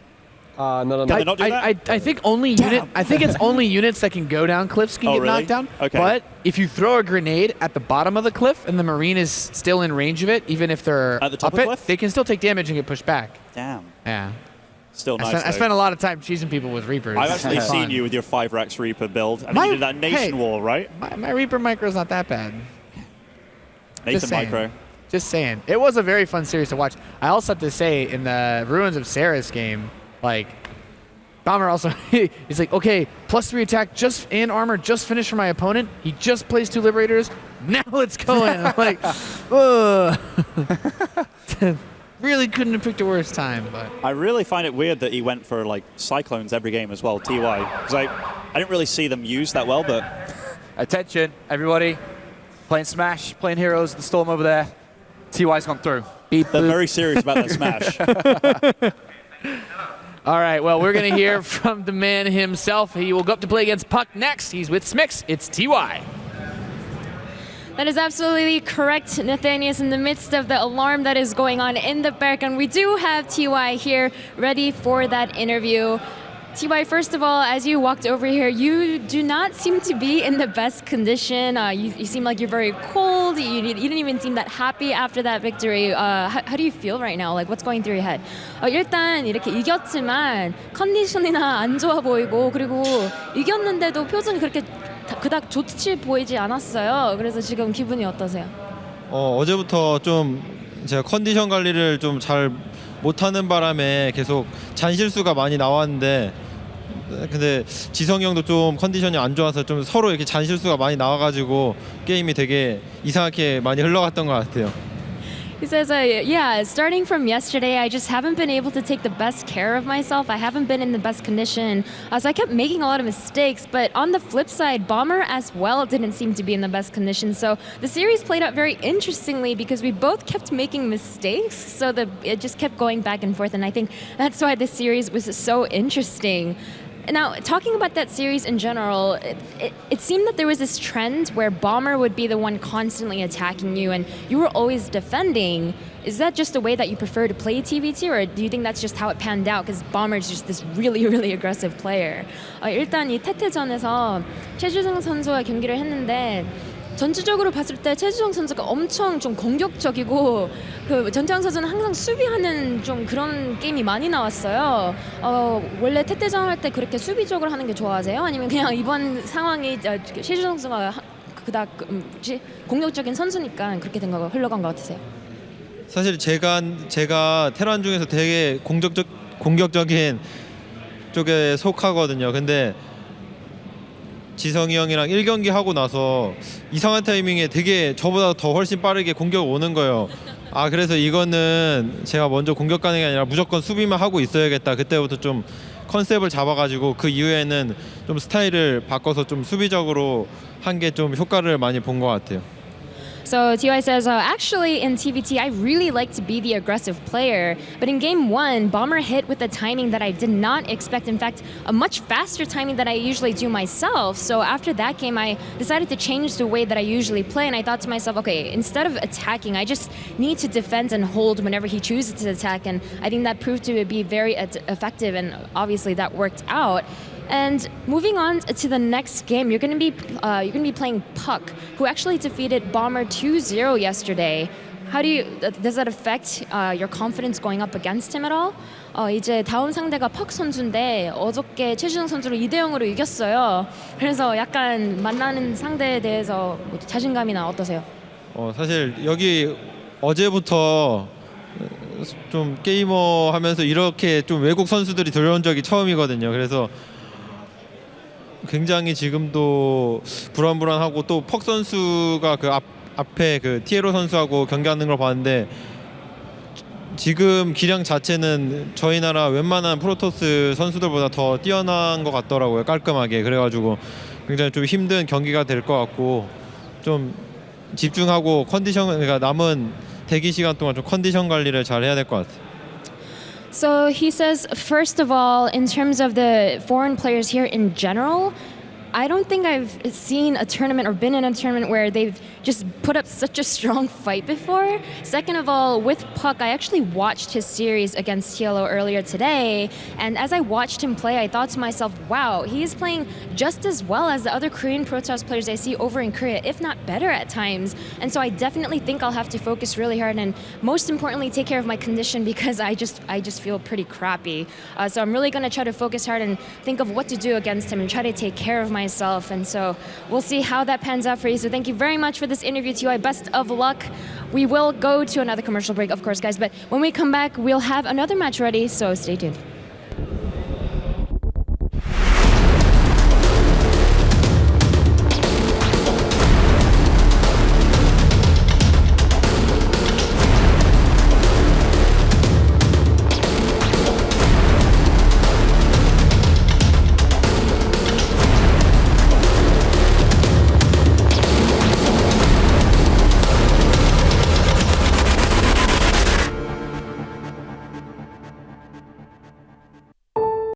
No. Can they not do that? I think only I think it's only units that can go down cliffs can Oh, get really? knocked down. Okay. But if you throw a grenade at the bottom of the cliff and the Marine is still in range of it, even if they're At the top up of the it, cliff? they can still take damage and get pushed back. Damn. Yeah. Still nice. I spent a lot of time cheesing people with Reapers. I've actually It's seen fun. you with your 5-Rex Reaper build. I mean, My- you did that Nation hey. War, right? My Reaper micro's not that bad. Nathan saying. Micro. Just saying. It was a very fun series to watch. I also have to say, in the Ruins of Saris game, like, Bomber also, he's like, okay, +3 attack just and armor just finished for my opponent. He just plays 2 Liberators. Now it's going. I'm like, ugh. Really couldn't have picked a worse time, but I really find it weird that he went for like Cyclones every game as well, TY. Because I didn't really see them used that well, but Attention, everybody. Playing Smash, playing Heroes, the Storm over there. TY's gone through. beep they're boop. very serious about their Smash. All right, well, we're going to hear from the man himself. He will go up to play against Puck next. He's with Smix. It's TY. That is absolutely correct, Nathanius. In the midst of the alarm that is going on in the background, we do have TY here ready for that interview. TY, first of all, as you walked over here, you do not seem to be in the best condition. You seem like you're very cold. You didn't even seem that happy after that victory. How do you feel right now? Like, what's going through your head? 일단 이렇게 이겼지만 컨디션이나 안 좋아 보이고 그리고 이겼는데도 표정이 그렇게 그닥 좋지 보이지 않았어요. 그래서 지금 기분이 어떠세요? 어제부터 좀 제가 컨디션 관리를 좀 잘 못하는 바람에 계속 잔실수가 많이 나왔는데 근데 지성이 형도 좀 컨디션이 안 좋아서 좀 서로 이렇게 잔실수가 많이 나와가지고 게임이 되게 이상하게 많이 흘러갔던 것 같아요. He says, yeah, starting from yesterday, I just haven't been able to take the best care of myself. I haven't been in the best condition. So I kept making a lot of mistakes. But on the flip side, Bomber as well didn't seem to be in the best condition. So the series played out very interestingly because we both kept making mistakes. So it just kept going back and forth. And I think that's why this series was so interesting. Now, talking about that series in general, it seemed that there was this trend where Bomber would be the one constantly attacking you and you were always defending. Is that just the way that you prefer to play TvT, or do you think that's just how it panned out? Because Bomber is just this really, really aggressive player. 일단 이 태태전에서 최주성 선수와 경기를 했는데 전체적으로 봤을 때 최주성 선수가 엄청 좀 공격적이고 그 전태양 선수는 항상 수비하는 좀 그런 게임이 많이 나왔어요. 원래 태태전 할 때 그렇게 수비적으로 하는 게 좋아하세요? 아니면 그냥 이번 상황이 최주성 선수가 그닥 공격적인 선수니까 그렇게 된 거 흘러간 것 같으세요? 사실 제가 테란 중에서 되게 공격적인 쪽에 속하거든요. 근데 지성이 형이랑 1경기 하고 나서 이상한 타이밍에 되게 저보다 더 훨씬 빠르게 공격 오는 거예요. 그래서 이거는 제가 먼저 공격 가는 게 아니라 무조건 수비만 하고 있어야겠다. 그때부터 좀 컨셉을 잡아가지고 그 이후에는 좀 스타일을 바꿔서 좀 수비적으로 한 게 좀 효과를 많이 본 것 같아요. So TY says, actually in TvT, I really like to be the aggressive player. But in game 1, Bomber hit with a timing that I did not expect. In fact, a much faster timing than I usually do myself. So after that game, I decided to change the way that I usually play. And I thought to myself, okay, instead of attacking, I just need to defend and hold whenever he chooses to attack. And I think that proved to be very effective. And obviously that worked out. And moving on to the next game, you're going to be playing Puck, who actually defeated Bomber 2-0 yesterday. Does that affect your confidence going up against him at all? 이제 다음 상대가 퍽 선수인데 어저께 최주성 선수를 2대0으로 이겼어요. 그래서 약간 만나는 상대에 대해서 자신감이나 어떠세요? 사실 여기 어제부터 좀 게이머 하면서 이렇게 좀 외국 선수들이 들어온 적이 처음이거든요. 그래서 굉장히 지금도 불안하고 또 퍽 선수가 그 앞에 그 티에로 선수하고 경기하는 걸 봤는데 지금 기량 자체는 저희 나라 웬만한 프로토스 선수들보다 더 뛰어난 것 같더라고요. 깔끔하게. 그래가지고 굉장히 좀 힘든 경기가 될 것 같고 좀 집중하고 그러니까 남은 대기 시간 동안 좀 컨디션 관리를 잘 해야 될 것 같아요. So he says, first of all, in terms of the foreign players here in general, I don't think I've seen a tournament or been in a tournament where they've just put up such a strong fight before. Second of all, with Puck, I actually watched his series against TLO earlier today, and as I watched him play, I thought to myself, wow, he is playing just as well as the other Korean Pro Tours players I see over in Korea, if not better at times. And so I definitely think I'll have to focus really hard and most importantly take care of my condition, because I just feel pretty crappy. So I'm really going to try to focus hard and think of what to do against him and try to take care of myself. And so we'll see how that pans out for you. So thank you very much for this interview, TY. Best of luck. We will go to another commercial break, of course, guys. But when we come back, we'll have another match ready. So stay tuned.